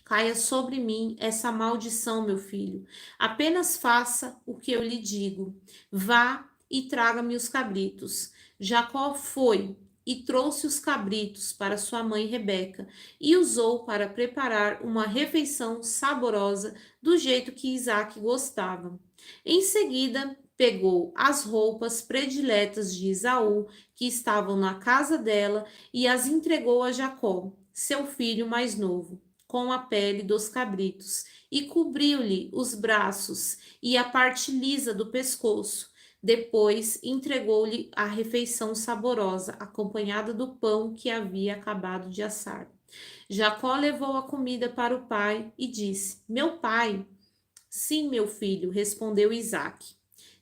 Caia sobre mim essa maldição, meu filho. Apenas faça o que eu lhe digo. Vá e traga-me os cabritos. Jacó foi e trouxe os cabritos para sua mãe Rebeca e usou para preparar uma refeição saborosa do jeito que Isaac gostava. Em seguida, pegou as roupas prediletas de Esaú, que estavam na casa dela, e as entregou a Jacó, seu filho mais novo, com a pele dos cabritos, e cobriu-lhe os braços e a parte lisa do pescoço. Depois entregou-lhe a refeição saborosa, acompanhada do pão que havia acabado de assar. Jacó levou a comida para o pai e disse: Meu pai. Sim, meu filho, respondeu Isaque.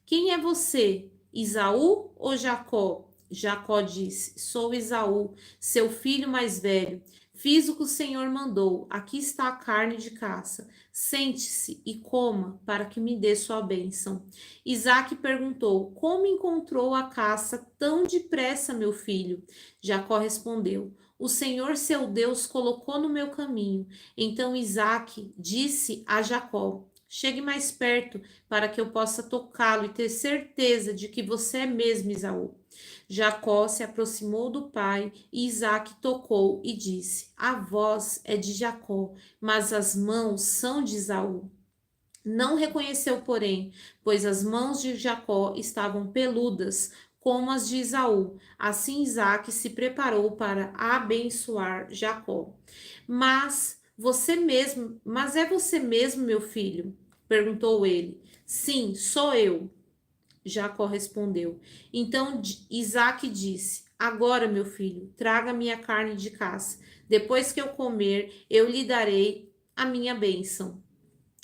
Quem é você, Esaú ou Jacó? Jacó disse: Sou Esaú, seu filho mais velho. Fiz o que o Senhor mandou. Aqui está a carne de caça. Sente-se e coma, para que me dê sua bênção. Isaque perguntou: Como encontrou a caça tão depressa, meu filho? Jacó respondeu: O Senhor seu Deus colocou no meu caminho. Então Isaque disse a Jacó: Chegue mais perto para que eu possa tocá-lo e ter certeza de que você é mesmo Esaú. Jacó se aproximou do pai e Isaque tocou e disse: A voz é de Jacó, mas as mãos são de Esaú. Não reconheceu, porém, pois as mãos de Jacó estavam peludas, como as de Esaú. Assim Isaque se preparou para abençoar Jacó. Mas é você mesmo, meu filho? Perguntou ele. Sim, sou eu. Jacó respondeu. Então Isaque disse: Agora, meu filho, traga minha carne de caça. Depois que eu comer, eu lhe darei a minha bênção.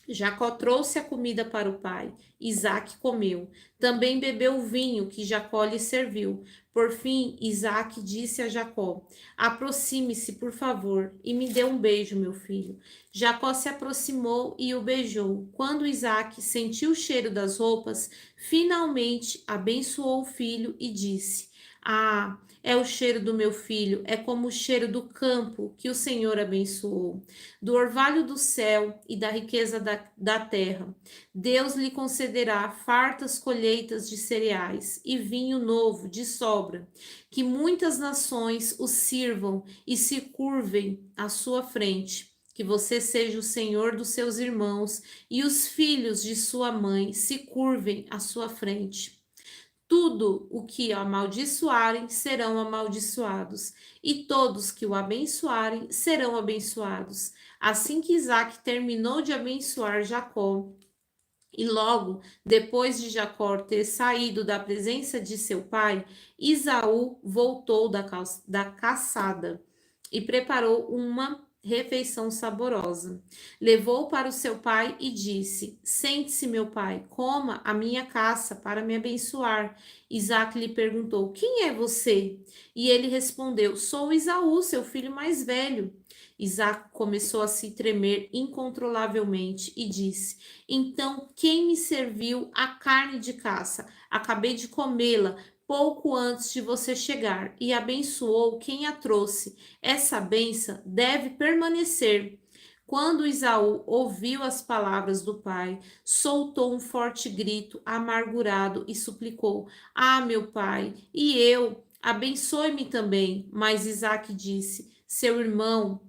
Jacó trouxe a comida para o pai. Isaque comeu. Também bebeu o vinho que Jacó lhe serviu. Por fim, Isaque disse a Jacó: Aproxime-se, por favor, e me dê um beijo, meu filho. Jacó se aproximou e o beijou. Quando Isaque sentiu o cheiro das roupas, finalmente abençoou o filho e disse: Ah, é o cheiro do meu filho, é como o cheiro do campo que o Senhor abençoou, do orvalho do céu e da riqueza da terra. Deus lhe concederá fartas colheitas de cereais e vinho novo de sobra, que muitas nações o sirvam e se curvem à sua frente. Que você seja o senhor dos seus irmãos e os filhos de sua mãe se curvem à sua frente. Tudo o que o amaldiçoarem serão amaldiçoados, e todos que o abençoarem serão abençoados. Assim que Isaac terminou de abençoar Jacó, e logo depois de Jacó ter saído da presença de seu pai, Esaú voltou da caçada e preparou uma refeição saborosa. Levou para o seu pai e disse: Sente-se, meu pai, coma a minha caça para me abençoar. Isaac lhe perguntou: Quem é você? E ele respondeu: Sou Esaú, seu filho mais velho. Isaac começou a se tremer incontrolavelmente e disse: Então, quem me serviu a carne de caça? Acabei de comê-la pouco antes de você chegar e abençoou quem a trouxe. Essa benção deve permanecer. Quando Esaú ouviu as palavras do pai, soltou um forte grito, amargurado, e suplicou: Ah, meu pai, e eu? Abençoe-me também. Mas Isaque disse: Seu irmão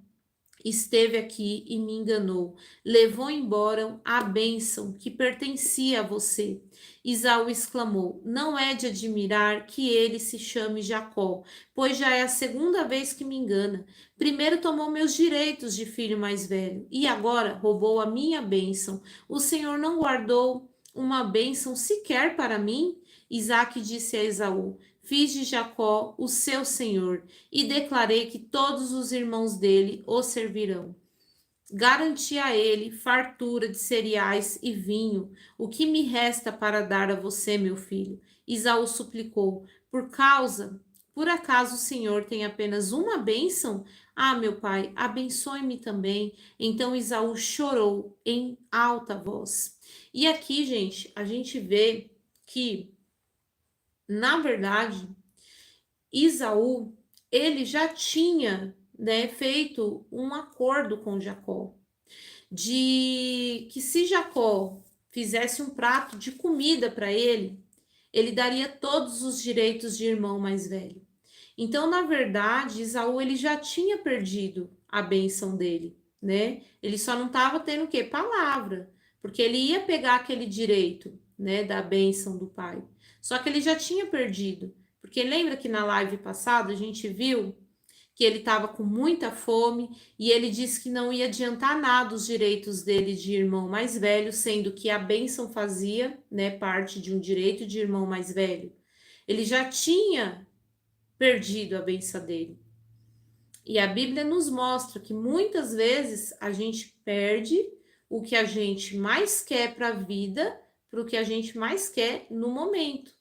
esteve aqui e me enganou. Levou embora a bênção que pertencia a você. Esaú exclamou: Não é de admirar que ele se chame Jacó, pois já é a segunda vez que me engana. Primeiro tomou meus direitos de filho mais velho e agora roubou a minha bênção. O Senhor não guardou uma bênção sequer para mim? Isaque disse a Esaú: Fiz de Jacó o seu senhor e declarei que todos os irmãos dele o servirão. Garanti a ele fartura de cereais e vinho. O que me resta para dar a você, meu filho? Esaú suplicou. Por acaso o Senhor tem apenas uma bênção? Ah, meu pai, abençoe-me também. Então Esaú chorou em alta voz. E aqui, gente, a gente vê que, na verdade, Esaú, ele já tinha, né, feito um acordo com Jacó. de que se Jacó fizesse um prato de comida para ele daria todos os direitos de irmão mais velho. Então, na verdade, Esaú ele já tinha perdido a bênção dele, né? Ele só não estava tendo o quê? Palavra, porque ele ia pegar aquele direito, né, da bênção do pai. Só que ele já tinha perdido, porque lembra que na live passada a gente viu que ele estava com muita fome e ele disse que não ia adiantar nada os direitos dele de irmão mais velho, sendo que a bênção fazia, né, parte de um direito de irmão mais velho. Ele já tinha perdido a bênção dele. E a Bíblia nos mostra que muitas vezes a gente perde o que a gente mais quer para a vida, para o que a gente mais quer no momento.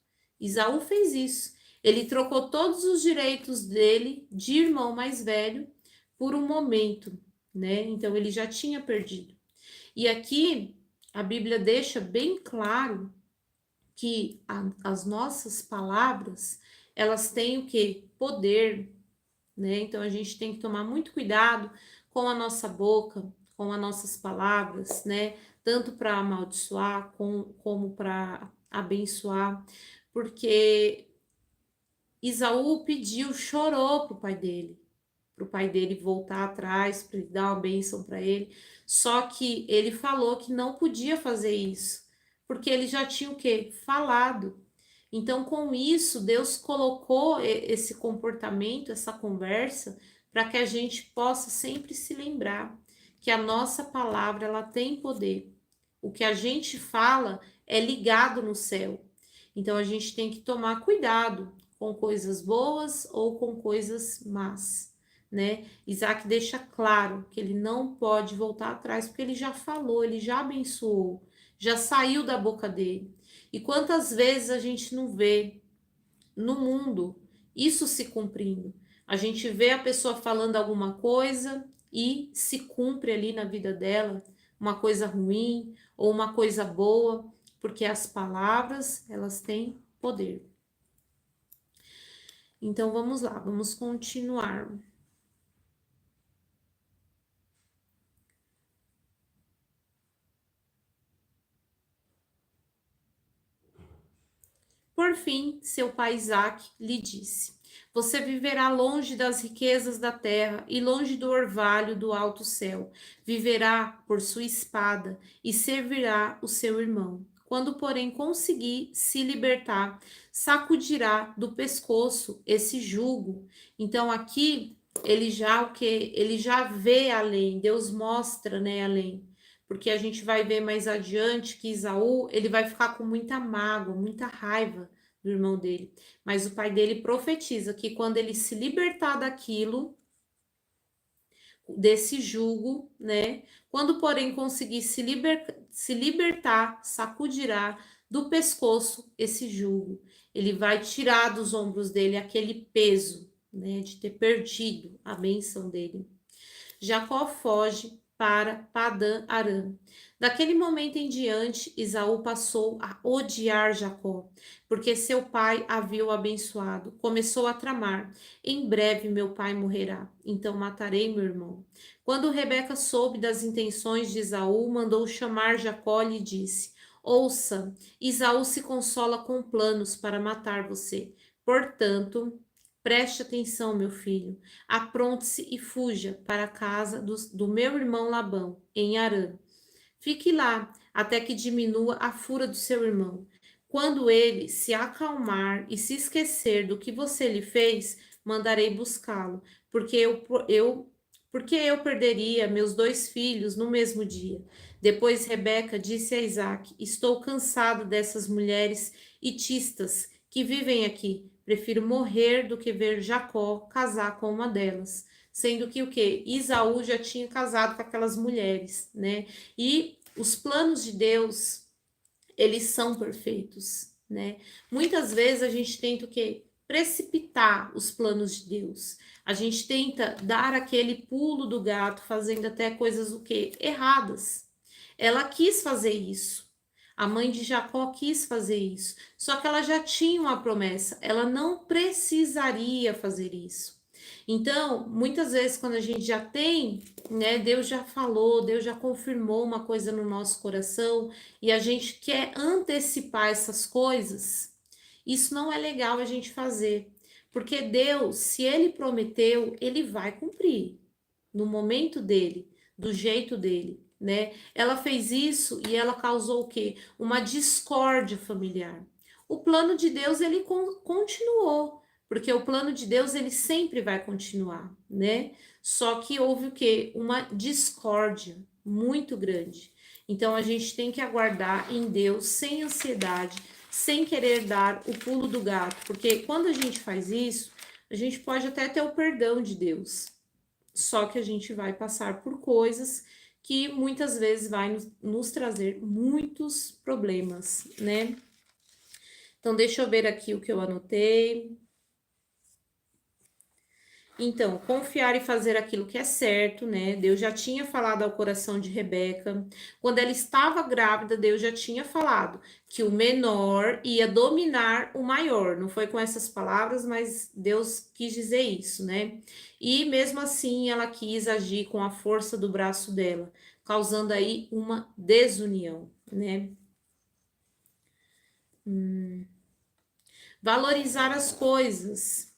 Esaú fez isso. Ele trocou todos os direitos dele de irmão mais velho por um momento, né? Então ele já tinha perdido. E aqui a Bíblia deixa bem claro que as nossas palavras, elas têm o que? Poder, né? Então a gente tem que tomar muito cuidado com a nossa boca, com as nossas palavras, né? Tanto para amaldiçoar como para abençoar, porque Esaú pediu, chorou para o pai dele voltar atrás, para ele dar uma bênção para ele. Só que ele falou que não podia fazer isso, porque ele já tinha o quê? Falado. Então, com isso, Deus colocou esse comportamento, essa conversa, para que a gente possa sempre se lembrar que a nossa palavra ela tem poder. O que a gente fala é ligado no céu. Então, a gente tem que tomar cuidado com coisas boas ou com coisas más, né? Isaac deixa claro que ele não pode voltar atrás, porque ele já falou, ele já abençoou, já saiu da boca dele. E quantas vezes a gente não vê no mundo isso se cumprindo? A gente vê a pessoa falando alguma coisa e se cumpre ali na vida dela uma coisa ruim ou uma coisa boa, porque as palavras, elas têm poder. Então vamos lá, vamos continuar. Por fim, seu pai Isaque lhe disse: Você viverá longe das riquezas da terra e longe do orvalho do alto céu. Viverá por sua espada e servirá o seu irmão. Quando, porém, conseguir se libertar, sacudirá do pescoço esse jugo. Então, aqui ele já o que ele já vê além. Deus mostra, né, além, porque a gente vai ver mais adiante que Esaú, ele vai ficar com muita mágoa, muita raiva do irmão dele. Mas o pai dele profetiza que quando ele se libertar daquilo, desse jugo, né? Quando, porém, conseguir se libertar, sacudirá do pescoço esse jugo. Ele vai tirar dos ombros dele aquele peso, né? De ter perdido a bênção dele. Jacó foge para Padã Arã. Daquele momento em diante, Esaú passou a odiar Jacó, porque seu pai havia o abençoado. Começou a tramar: em breve meu pai morrerá, então matarei meu irmão. Quando Rebeca soube das intenções de Esaú, mandou chamar Jacó e lhe disse: Ouça, Esaú se consola com planos para matar você. Portanto, preste atenção, meu filho. Apronte-se e fuja para a casa do meu irmão Labão, em Harã. Fique lá até que diminua a fúria do seu irmão. Quando ele se acalmar e se esquecer do que você lhe fez, mandarei buscá-lo, porque eu perderia meus dois filhos no mesmo dia. Depois Rebeca disse a Isaac: Estou cansado dessas mulheres hitistas que vivem aqui. Prefiro morrer do que ver Jacó casar com uma delas. Sendo que o quê? Esaú já tinha casado com aquelas mulheres, né? E os planos de Deus, eles são perfeitos, né? Muitas vezes a gente tenta o quê? Precipitar os planos de Deus. A gente tenta dar aquele pulo do gato, fazendo até coisas o quê? Erradas. Ela quis fazer isso. A mãe de Jacó quis fazer isso. Só que ela já tinha uma promessa. Ela não precisaria fazer isso. Então, muitas vezes quando a gente já tem, né, Deus já falou, Deus já confirmou uma coisa no nosso coração e a gente quer antecipar essas coisas, isso não é legal a gente fazer, porque Deus, se ele prometeu, ele vai cumprir no momento dele, do jeito dele, né? Ela fez isso e ela causou o quê? Uma discórdia familiar. O plano de Deus ele continuou, porque o plano de Deus ele sempre vai continuar, né? Só que houve o quê? Uma discórdia muito grande. Então a gente tem que aguardar em Deus sem ansiedade, sem querer dar o pulo do gato, porque quando a gente faz isso, a gente pode até ter o perdão de Deus, só que a gente vai passar por coisas que muitas vezes vai nos trazer muitos problemas, né? Então, deixa eu ver aqui o que eu anotei. Então, confiar e fazer aquilo que é certo, né? Deus já tinha falado ao coração de Rebeca. Quando ela estava grávida, Deus já tinha falado que o menor ia dominar o maior. Não foi com essas palavras, mas Deus quis dizer isso, né? E mesmo assim, ela quis agir com a força do braço dela, causando aí uma desunião, né? Valorizar as coisas.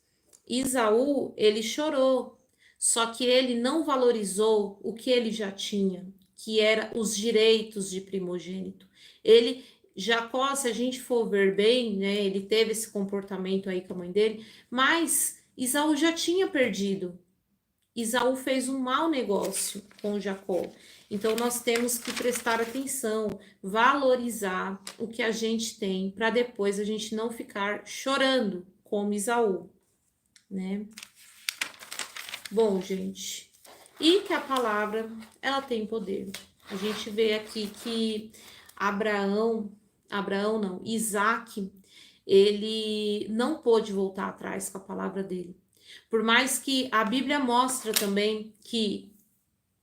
Isaú, ele chorou, só que ele não valorizou o que ele já tinha, que era os direitos de primogênito. Ele, Jacó, se a gente for ver bem, né, ele teve esse comportamento aí com a mãe dele, mas Isaú já tinha perdido. Isaú fez um mau negócio com Jacó. Então nós temos que prestar atenção, valorizar o que a gente tem, para depois a gente não ficar chorando como Isaú, né? Bom, gente, e que a palavra, ela tem poder. A gente vê aqui que Abraão não, Isaac, ele não pôde voltar atrás com a palavra dele. Por mais que a Bíblia mostra também que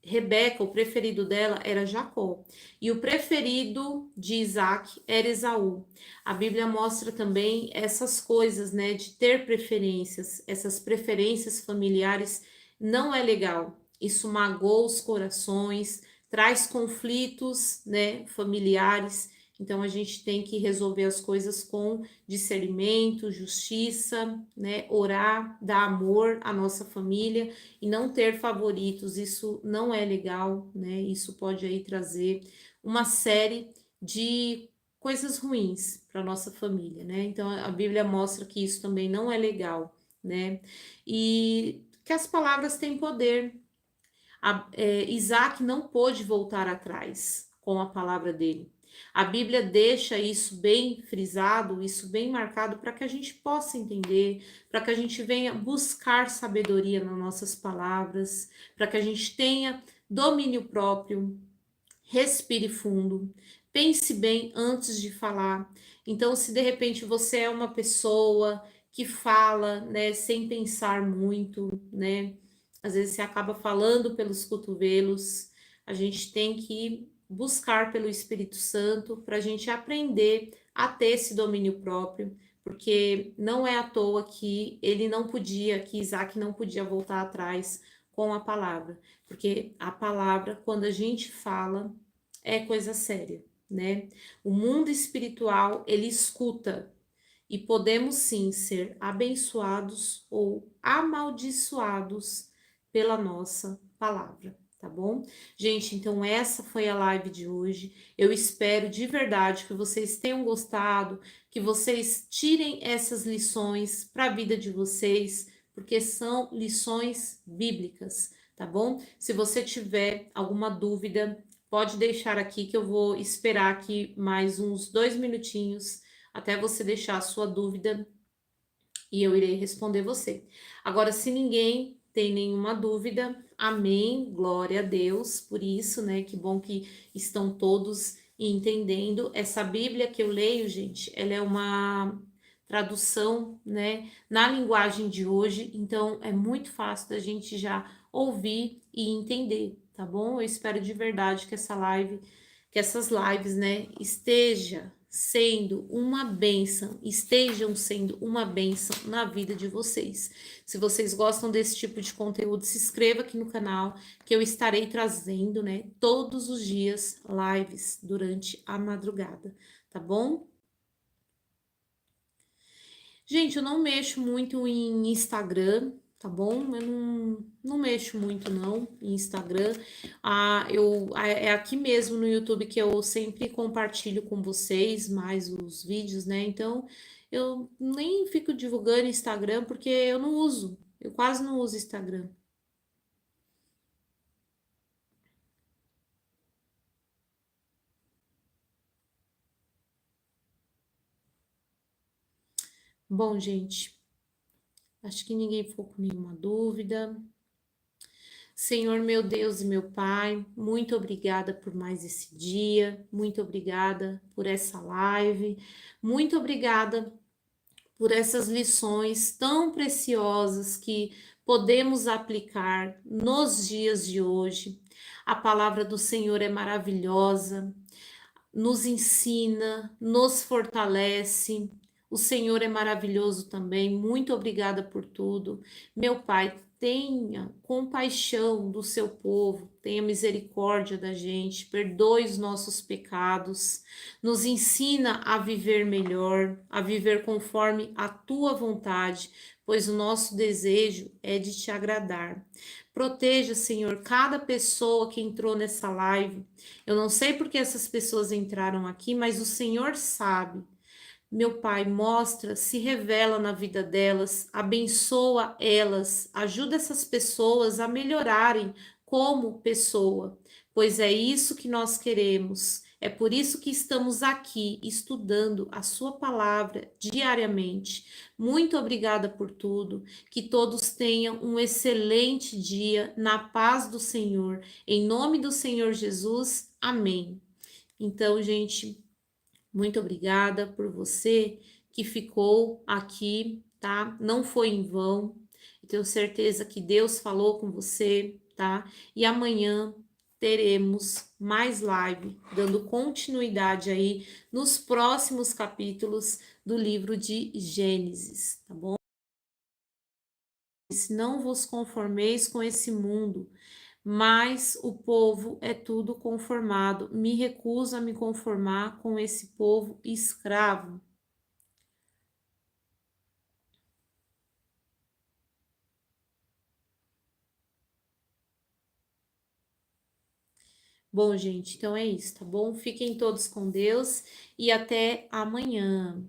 Rebeca, o preferido dela era Jacó, e o preferido de Isaac era Esaú. A Bíblia mostra também essas coisas, né, de ter preferências, essas preferências familiares não é legal. Isso magoa os corações, traz conflitos, né, familiares. Então a gente tem que resolver as coisas com discernimento, justiça, né, orar, dar amor à nossa família e não ter favoritos, isso não é legal, né? Isso pode aí trazer uma série de coisas ruins para nossa família, né? Então a Bíblia mostra que isso também não é legal, né? E que as palavras têm poder. Isaac não pôde voltar atrás com a palavra dele. A Bíblia deixa isso bem frisado, isso bem marcado, para que a gente possa entender, para que a gente venha buscar sabedoria nas nossas palavras, para que a gente tenha domínio próprio, respire fundo, pense bem antes de falar. Então, se de repente você é uma pessoa que fala, né, sem pensar muito, né? Às vezes você acaba falando pelos cotovelos. A gente tem que buscar pelo Espírito Santo para a gente aprender a ter esse domínio próprio, porque não é à toa que ele não podia, que Isaac não podia voltar atrás com a palavra, porque a palavra, quando a gente fala, é coisa séria, né? O mundo espiritual, ele escuta, e podemos sim ser abençoados ou amaldiçoados pela nossa palavra, tá bom? Gente, então essa foi a live de hoje. Eu espero de verdade que vocês tenham gostado, que vocês tirem essas lições para a vida de vocês, porque são lições bíblicas, tá bom? Se você tiver alguma dúvida, pode deixar aqui que eu vou esperar aqui mais uns 2 minutinhos até você deixar a sua dúvida e eu irei responder você. Agora, se ninguém tem nenhuma dúvida, amém, glória a Deus por isso, né? Que bom que estão todos entendendo. Essa Bíblia que eu leio, gente, ela é uma tradução, né, na linguagem de hoje, então é muito fácil da gente já ouvir e entender, tá bom? Eu espero de verdade que essa live, que essas lives, né, esteja sendo uma bênção, estejam sendo uma bênção na vida de vocês. Se vocês gostam desse tipo de conteúdo, se inscreva aqui no canal, que eu estarei trazendo, né, todos os dias lives durante a madrugada, tá bom? Gente, eu não mexo muito em Instagram, tá bom? Eu não mexo muito não em Instagram. É aqui mesmo no YouTube que eu sempre compartilho com vocês mais os vídeos, né? Então, eu nem fico divulgando Instagram porque eu não uso. Eu quase não uso Instagram. Bom, gente, acho que ninguém ficou com nenhuma dúvida. Senhor meu Deus e meu Pai, muito obrigada por mais esse dia, muito obrigada por essa live, muito obrigada por essas lições tão preciosas que podemos aplicar nos dias de hoje. A palavra do Senhor é maravilhosa, nos ensina, nos fortalece. O Senhor é maravilhoso também. Muito obrigada por tudo. Meu Pai, tenha compaixão do seu povo, tenha misericórdia da gente, perdoe os nossos pecados, nos ensina a viver melhor, a viver conforme a tua vontade, pois o nosso desejo é de te agradar. Proteja, Senhor, cada pessoa que entrou nessa live. Eu não sei porque essas pessoas entraram aqui, mas o Senhor sabe. Meu Pai, mostra, se revela na vida delas, abençoa elas, ajuda essas pessoas a melhorarem como pessoa, pois é isso que nós queremos. É por isso que estamos aqui estudando a Sua palavra diariamente. Muito obrigada por tudo. Que todos tenham um excelente dia na paz do Senhor. Em nome do Senhor Jesus. Amém. Então, gente, muito obrigada por você que ficou aqui, tá? Não foi em vão. Eu tenho certeza que Deus falou com você, tá? E amanhã teremos mais live, dando continuidade aí nos próximos capítulos do livro de Gênesis, tá bom? Não vos conformeis com esse mundo, mas o povo é tudo conformado. Me recuso a me conformar com esse povo escravo. Bom, gente, então é isso, tá bom? Fiquem todos com Deus e até amanhã.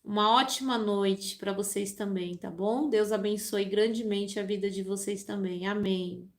Uma ótima noite para vocês também, tá bom? Deus abençoe grandemente a vida de vocês também. Amém.